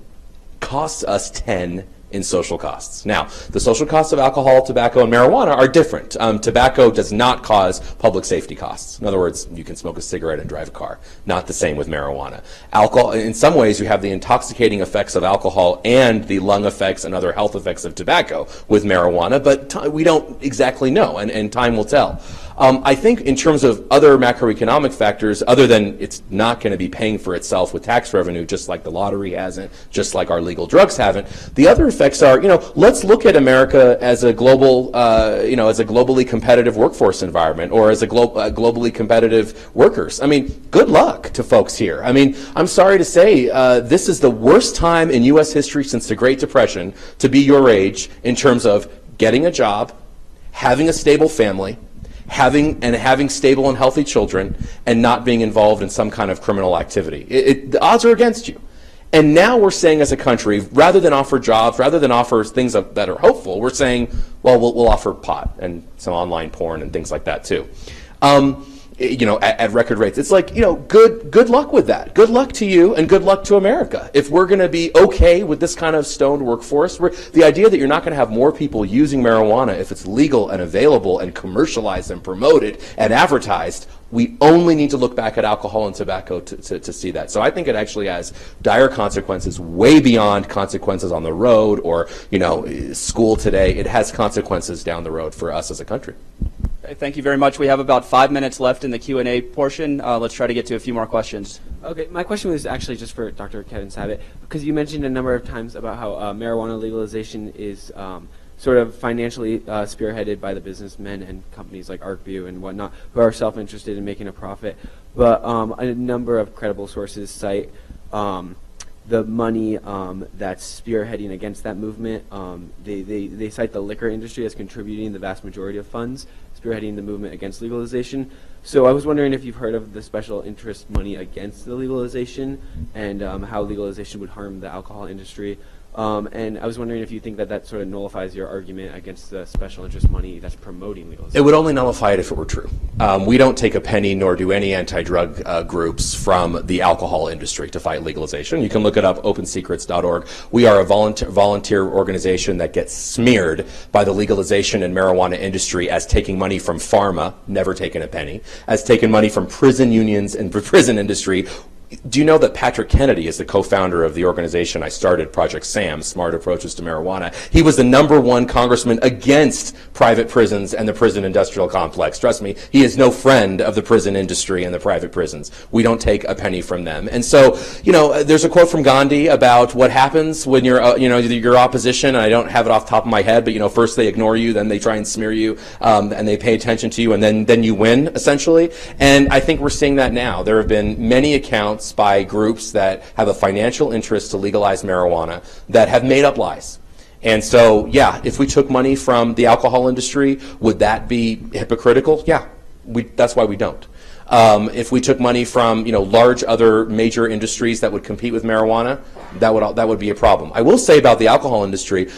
costs us 10 in social costs. Now, the social costs of alcohol, tobacco, and marijuana are different. Tobacco does not cause public safety costs. In other words, you can smoke a cigarette and drive a car. Not the same with marijuana. Alcohol, in some ways, you have the intoxicating effects of alcohol and the lung effects and other health effects of tobacco with marijuana, but we don't exactly know, and time will tell. I think in terms of other macroeconomic factors, other than it's not going to be paying for itself with tax revenue, just like the lottery hasn't, just like our legal drugs haven't, the other effects are, let's look at America as a global, as a globally competitive workforce environment, or as a globally competitive workers. I mean, good luck to folks here. I mean, I'm sorry to say, this is the worst time in U.S. history since the Great Depression to be your age in terms of getting a job, having a stable family, having stable and healthy children, and not being involved in some kind of criminal activity. The odds are against you. And now we're saying as a country, rather than offer jobs, rather than offer things that are hopeful, we're saying, well, we'll offer pot and some online porn and things like that too. At record rates. It's like, good luck with that. Good luck to you and good luck to America. If we're going to be okay with this kind of stoned workforce, the idea that you're not going to have more people using marijuana if it's legal and available and commercialized and promoted and advertised, we only need to look back at alcohol and tobacco to see that. So I think it actually has dire consequences way beyond consequences on the road or, school today. It has consequences down the road for us as a country. Okay, thank you very much. We have about 5 minutes left in the Q&A portion. Let's try to get to a few more questions. Okay, my question was actually just for Dr. Kevin Sabet, because you mentioned a number of times about how marijuana legalization is sort of financially spearheaded by the businessmen and companies like ArcView and whatnot, who are self-interested in making a profit. But a number of credible sources cite the money that's spearheading against that movement. They cite the liquor industry as contributing the vast majority of funds, spearheading the movement against legalization. So I was wondering if you've heard of the special interest money against the legalization and how legalization would harm the alcohol industry. And I was wondering if you think that sort of nullifies your argument against the special interest money that's promoting legalization. It would only nullify it if it were true. We don't take a penny, nor do any anti-drug groups from the alcohol industry to fight legalization. You can look it up, opensecrets.org. We are a volunteer organization that gets smeared by the legalization and marijuana industry as taking money from pharma, never taken a penny, as taking money from prison unions and prison industry. Do you know that Patrick Kennedy is the co-founder of the organization I started, Project SAM, Smart Approaches to Marijuana? He was the #1 congressman against private prisons and the prison industrial complex. Trust me, he is no friend of the prison industry and the private prisons. We don't take a penny from them. And so, there's a quote from Gandhi about what happens when you're opposition, and I don't have it off the top of my head, but first they ignore you, then they try and smear you, and they pay attention to you, and then you win, essentially. And I think we're seeing that now. There have been many accounts by groups that have a financial interest to legalize marijuana that have made up lies. And so, yeah, if we took money from the alcohol industry, would that be hypocritical? Yeah, that's why we don't. If we took money from large other major industries that would compete with marijuana, that would be a problem. I will say about the alcohol industry,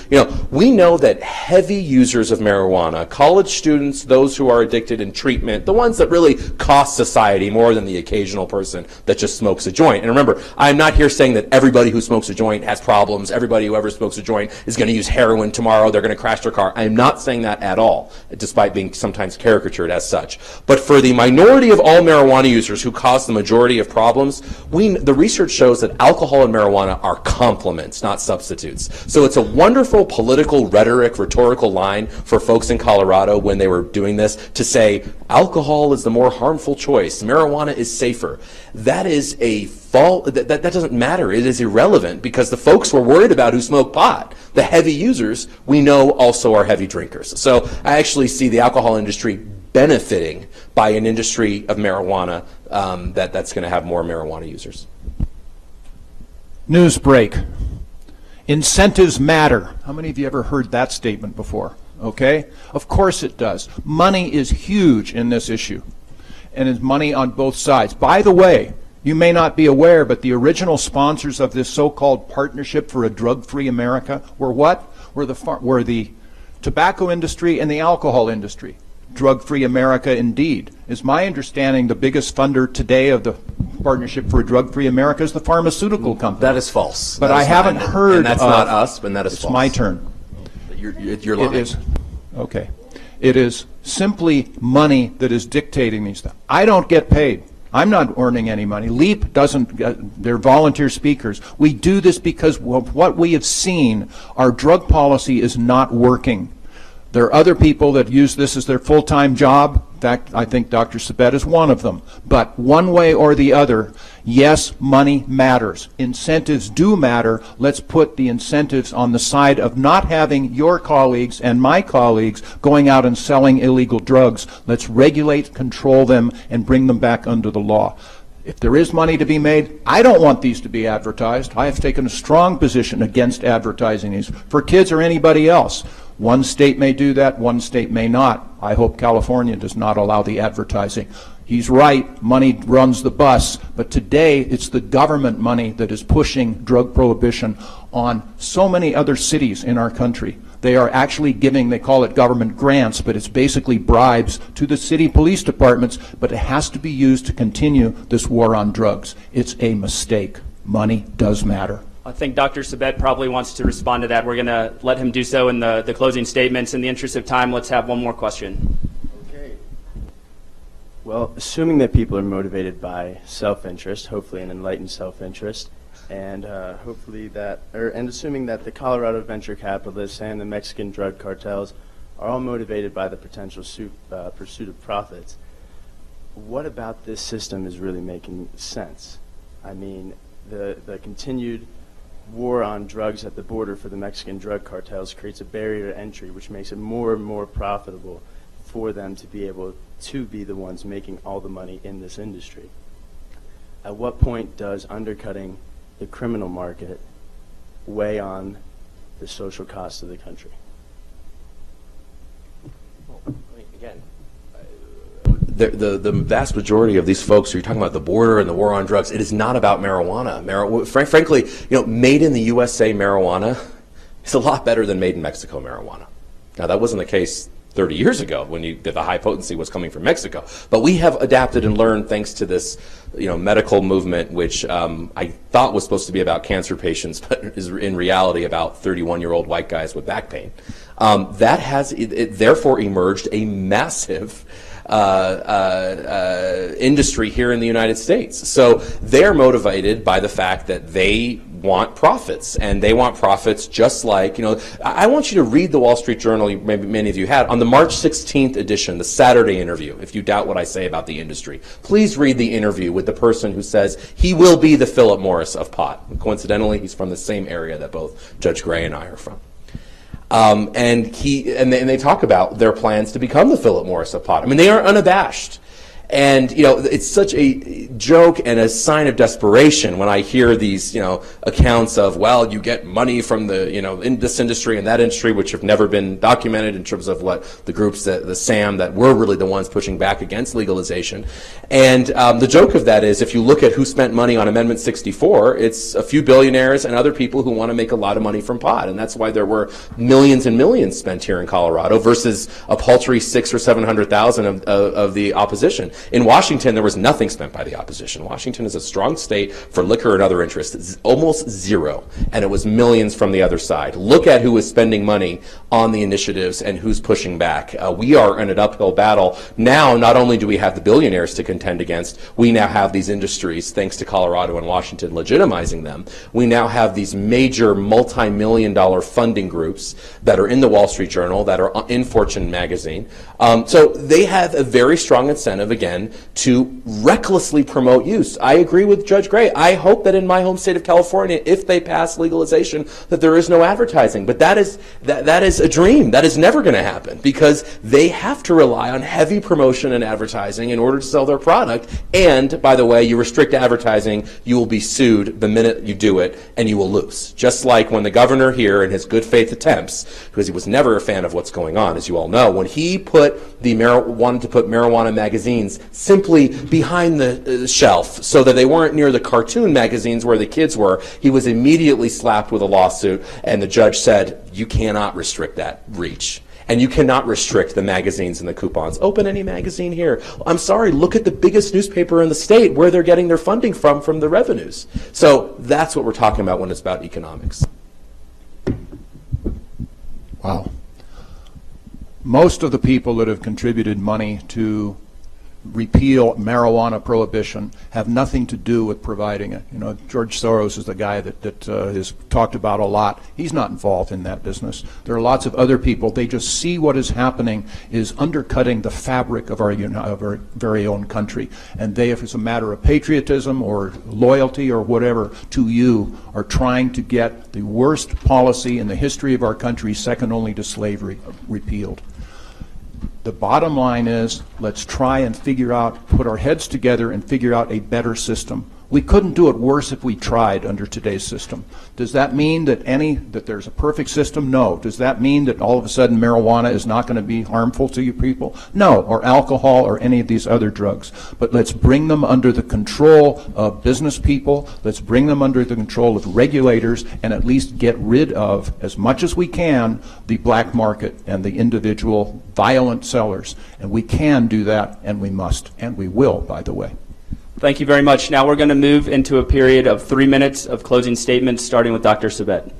we know that heavy users of marijuana, college students, those who are addicted in treatment, the ones that really cost society more than the occasional person that just smokes a joint. And remember, I'm not here saying that everybody who smokes a joint has problems. Everybody who ever smokes a joint is going to use heroin tomorrow. They're going to crash their car. I'm not saying that at all, despite being sometimes caricatured as such. But for the minority of all marijuana users who cause the majority of problems, the research shows that alcohol and marijuana are complements, not substitutes. So it's a wonderful political rhetorical line for folks in Colorado when they were doing this to say alcohol is the more harmful choice, marijuana is safer. That is a that doesn't matter. It is irrelevant because the folks we're worried about who smoke pot, the heavy users, we know also are heavy drinkers. So I actually see the alcohol industry benefiting by an industry of marijuana that's going to have more marijuana users. News break. Incentives matter. How many of you ever heard that statement before? Okay? Of course it does. Money is huge in this issue, and it's money on both sides. By the way, you may not be aware, but the original sponsors of this so-called Partnership for a Drug-Free America were what? Were the tobacco industry and the alcohol industry. Drug-Free America, indeed. Is my understanding the biggest funder today of the Partnership for a Drug-Free America is the pharmaceutical company. That is false. But I haven't heard and that's not us, but that is false. It's my turn. You're lying. It is. Okay. It is simply money that is dictating these things. I don't get paid. I'm not earning any money. LEAP doesn't, they're volunteer speakers. We do this because of what we have seen. Our drug policy is not working. There are other people that use this as their full-time job. In fact, I think Dr. Sabet is one of them. But one way or the other, yes, money matters. Incentives do matter. Let's put the incentives on the side of not having your colleagues and my colleagues going out and selling illegal drugs. Let's regulate, control them, and bring them back under the law. If there is money to be made, I don't want these to be advertised. I have taken a strong position against advertising these for kids or anybody else. One state may do that, one state may not. I hope California does not allow the advertising. He's right, money runs the bus, but today it's the government money that is pushing drug prohibition on so many other cities in our country. They are actually giving, they call it government grants, but it's basically bribes to the city police departments, but it has to be used to continue this war on drugs. It's a mistake. Money does matter. I think Dr. Sabet probably wants to respond to that. We're going to let him do so in the closing statements. In the interest of time, let's have one more question. Okay. Well, assuming that people are motivated by self-interest, hopefully an enlightened self-interest, and and assuming that the Colorado venture capitalists and the Mexican drug cartels are all motivated by the potential pursuit of profits, what about this system is really making sense? I mean, the continued war on drugs at the border for the Mexican drug cartels creates a barrier to entry, which makes it more and more profitable for them to be able to be the ones making all the money in this industry. At what point does undercutting the criminal market weigh on the social cost of the country? Again, the vast majority of these folks, you're talking about the border and the war on drugs, it is not about marijuana. Frankly, made in the USA marijuana is a lot better than made in Mexico marijuana. Now, that wasn't the case 30 years ago when the high potency was coming from Mexico. But we have adapted and learned thanks to this medical movement, which I thought was supposed to be about cancer patients, but is in reality about 31-year-old white guys with back pain. That has therefore emerged a massive industry here in the United States. So they're motivated by the fact that they want profits, and they want profits just like, I want you to read the Wall Street Journal, maybe many of you had, on the March 16th edition, the Saturday interview, if you doubt what I say about the industry. Please read the interview with the person who says he will be the Philip Morris of pot. And coincidentally, he's from the same area that both Judge Gray and I are from. And they talk about their plans to become the Philip Morris of pot. I mean, they are unabashed. And, it's such a joke and a sign of desperation when I hear these, accounts of, well, you get money from the, in this industry and that industry, which have never been documented in terms of what the groups, the SAM, that were really the ones pushing back against legalization. And the joke of that is, if you look at who spent money on Amendment 64, it's a few billionaires and other people who want to make a lot of money from pot. And that's why there were millions and millions spent here in Colorado versus a paltry 600,000 or 700,000 of the opposition. In Washington, there was nothing spent by the opposition. Washington is a strong state for liquor and other interests, almost zero, and it was millions from the other side. Look at who is spending money on the initiatives and who's pushing back. We are in an uphill battle. Now, not only do we have the billionaires to contend against, we now have these industries, thanks to Colorado and Washington legitimizing them. We now have these major multi-million-dollar funding groups that are in the Wall Street Journal, that are in Fortune magazine. So they have a very strong incentive, again, to recklessly promote use. I agree with Judge Gray. I hope that in my home state of California, if they pass legalization, that there is no advertising. But that is a dream. That is never going to happen, because they have to rely on heavy promotion and advertising in order to sell their product. And, by the way, you restrict advertising, you will be sued the minute you do it, and you will lose. Just like when the governor here, in his good faith attempts, because he was never a fan of what's going on, as you all know, when he wanted to put marijuana magazines simply behind the shelf so that they weren't near the cartoon magazines where the kids were, he was immediately slapped with a lawsuit, and the judge said, you cannot restrict that reach. And you cannot restrict the magazines and the coupons. Open any magazine here. I'm sorry, look at the biggest newspaper in the state, where they're getting their funding from the revenues. So that's what we're talking about when it's about economics. Wow. Most of the people that have contributed money to repeal marijuana prohibition have nothing to do with providing it. George Soros is the guy that is talked about a lot. He's not involved in that business. There are lots of other people. They just see what is happening is undercutting the fabric of our very own country. And they, if it's a matter of patriotism or loyalty or whatever to you, are trying to get the worst policy in the history of our country, second only to slavery, repealed. The bottom line is, let's try and put our heads together and figure out a better system. We couldn't do it worse if we tried under today's system. Does that mean that there's a perfect system? No. Does that mean that all of a sudden marijuana is not going to be harmful to you people? No. Or alcohol or any of these other drugs. But let's bring them under the control of business people. Let's bring them under the control of regulators, and at least get rid of, as much as we can, the black market and the individual violent sellers. And we can do that, and we must, and we will, by the way. Thank you very much. Now we're going to move into a period of 3 minutes of closing statements, starting with Dr. Sabet.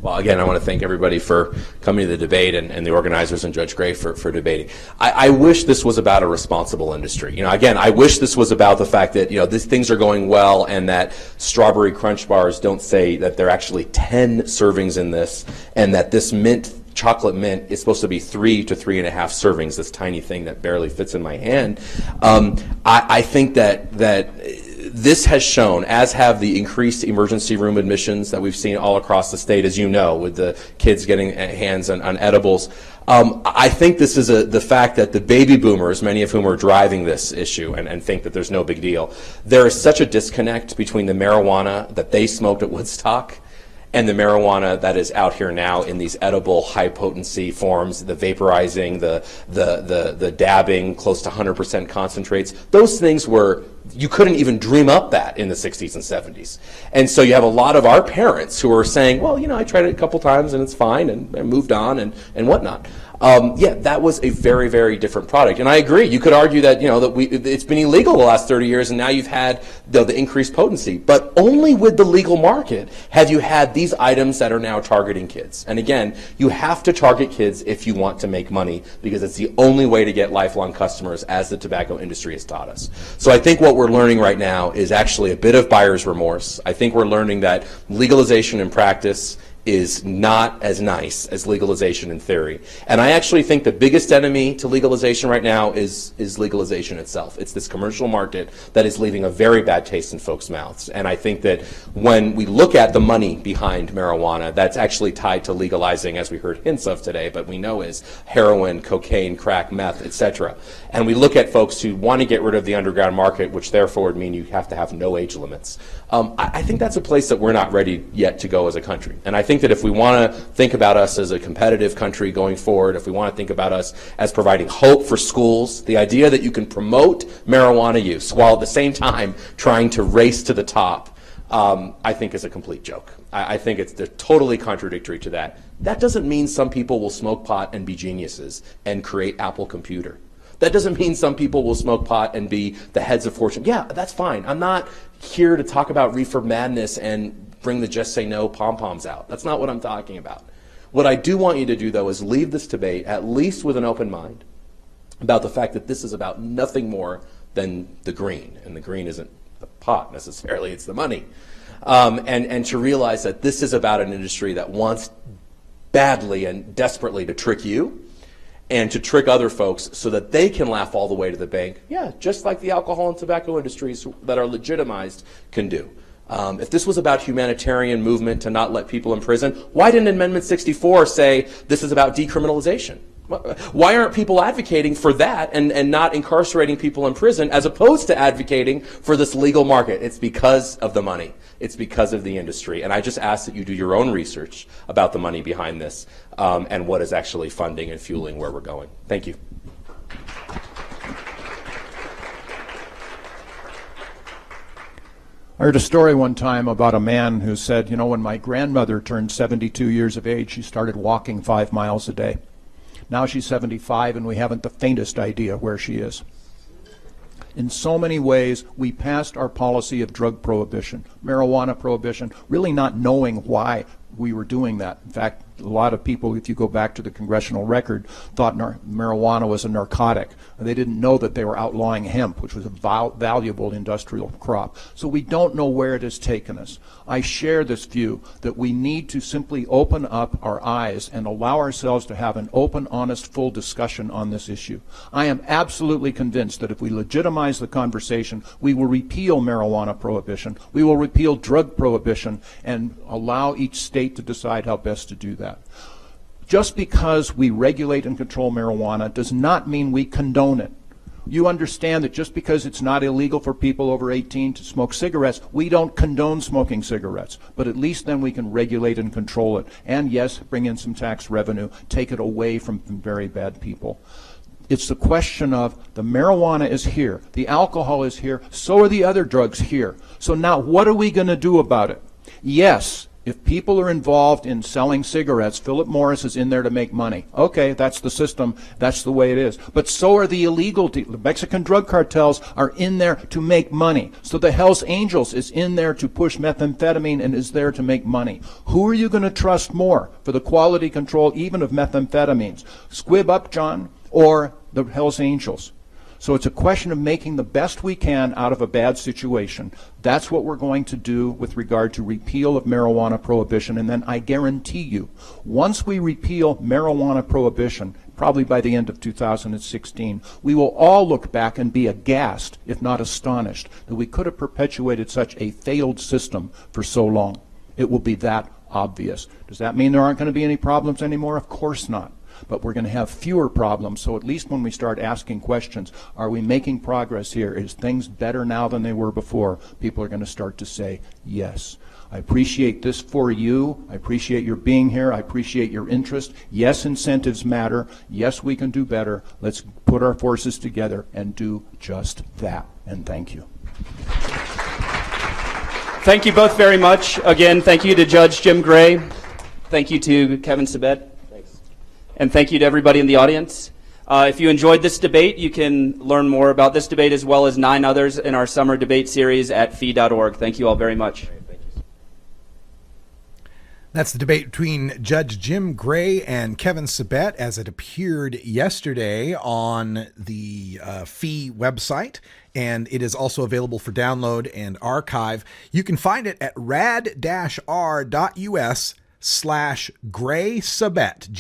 Well, again, I want to thank everybody for coming to the debate, and the organizers and Judge Gray for debating. I wish this was about a responsible industry. Again, I wish this was about the fact that, these things are going well, and that Strawberry Crunch bars don't say that there are actually 10 servings in this, and that this chocolate mint is supposed to be 3 to 3.5 servings, this tiny thing that barely fits in my hand. I think that this has shown, as have the increased emergency room admissions that we've seen all across the state, as you know, with the kids getting hands on edibles. I think this is the fact that the baby boomers, many of whom are driving this issue and think that there's no big deal, there is such a disconnect between the marijuana that they smoked at Woodstock and the marijuana that is out here now in these edible high potency forms, the vaporizing, the dabbing, close to 100% concentrates. Those things were, you couldn't even dream up that in the 60s and 70s. And so you have a lot of our parents who are saying, well, you know, I tried it a couple times and it's fine and moved on and whatnot. Yeah, that was a very, very different product. And I agree. You could argue that, you know, that it's been illegal the last 30 years and now you've had the increased potency. But only with the legal market have you had these items that are now targeting kids. And again, you have to target kids if you want to make money because it's the only way to get lifelong customers, as the tobacco industry has taught us. So I think what we're learning right now is actually a bit of buyer's remorse. I think we're learning that legalization in practice is not as nice as legalization in theory. And I actually think the biggest enemy to legalization right now is legalization itself. It's this commercial market that is leaving a very bad taste in folks' mouths. And I think that when we look at the money behind marijuana, that's actually tied to legalizing, as we heard hints of today, but we know is heroin, cocaine, crack, meth, etc. And we look at folks who want to get rid of the underground market, which therefore would mean you have to have no age limits. I think that's a place that we're not ready yet to go as a country. And I think that if we want to think about us as a competitive country going forward, if we want to think about us as providing hope for schools, the idea that you can promote marijuana use while at the same time trying to race to the top, I think is a complete joke. I think they're totally contradictory to that. That doesn't mean some people will smoke pot and be geniuses and create Apple Computer. That doesn't mean some people will smoke pot and be the heads of fortune. Yeah, that's fine. I'm not here to talk about reefer madness and bring the just say no pom-poms out. That's not what I'm talking about. What I do want you to do, though, is leave this debate at least with an open mind about the fact that this is about nothing more than the green. And the green isn't the pot necessarily, it's the money. And to realize that this is about an industry that wants badly and desperately to trick you and to trick other folks so that they can laugh all the way to the bank. Yeah, just like the alcohol and tobacco industries that are legitimized can do. If this was about humanitarian movement to not let people in prison, why didn't Amendment 64 say this is about decriminalization? Why aren't people advocating for that and not incarcerating people in prison as opposed to advocating for this legal market? It's because of the money. It's because of the industry. And I just ask that you do your own research about the money behind this and what is actually funding and fueling where we're going. Thank you. I heard a story one time about a man who said, you know, when my grandmother turned 72 years of age, she started walking 5 miles a day. Now she's 75 and we haven't the faintest idea where she is. In so many ways, we passed our policy of drug prohibition, marijuana prohibition, really not knowing why we were doing that. In fact, a lot of people, if you go back to the congressional record, thought marijuana was a narcotic. They didn't know that they were outlawing hemp, which was a valuable industrial crop. So we don't know where it has taken us. I share this view that we need to simply open up our eyes and allow ourselves to have an open, honest, full discussion on this issue. I am absolutely convinced that if we legitimize the conversation, we will repeal marijuana prohibition, we will repeal drug prohibition, and allow each state to decide how best to do that. Just because we regulate and control marijuana does not mean we condone it. You understand that just because it's not illegal for people over 18 to smoke cigarettes, we don't condone smoking cigarettes. But at least then we can regulate and control it. And yes, bring in some tax revenue, take it away from very bad people. It's the question of the marijuana is here, the alcohol is here, so are the other drugs here. So now what are we going to do about it? Yes, if people are involved in selling cigarettes, Philip Morris is in there to make money. Okay, that's the system. That's the way it is. But so are the illegal, the Mexican drug cartels are in there to make money. So the Hells Angels is in there to push methamphetamine and is there to make money. Who are you going to trust more for the quality control even of methamphetamines? Squib Up John or the Hells Angels? So it's a question of making the best we can out of a bad situation. That's what we're going to do with regard to repeal of marijuana prohibition. And then I guarantee you, once we repeal marijuana prohibition, probably by the end of 2016, we will all look back and be aghast, if not astonished, that we could have perpetuated such a failed system for so long. It will be that obvious. Does that mean there aren't going to be any problems anymore? Of course not. But we're going to have fewer problems, so at least when we start asking questions, are we making progress here? Is things better now than they were before? People are going to start to say yes. I appreciate this for you. I appreciate your being here. I appreciate your interest. Yes, incentives matter. Yes, we can do better. Let's put our forces together and do just that. And thank you. Thank you both very much. Again, thank you to Judge Jim Gray. Thank you to Kevin Sabet. And thank you to everybody in the audience. If you enjoyed this debate, you can learn more about this debate as well as 9 others in our summer debate series at fee.org. Thank you all very much. That's the debate between Judge Jim Gray and Kevin Sabet as it appeared yesterday on the Fee website. And it is also available for download and archive. You can find it at rad-r.us/Gray Sabet,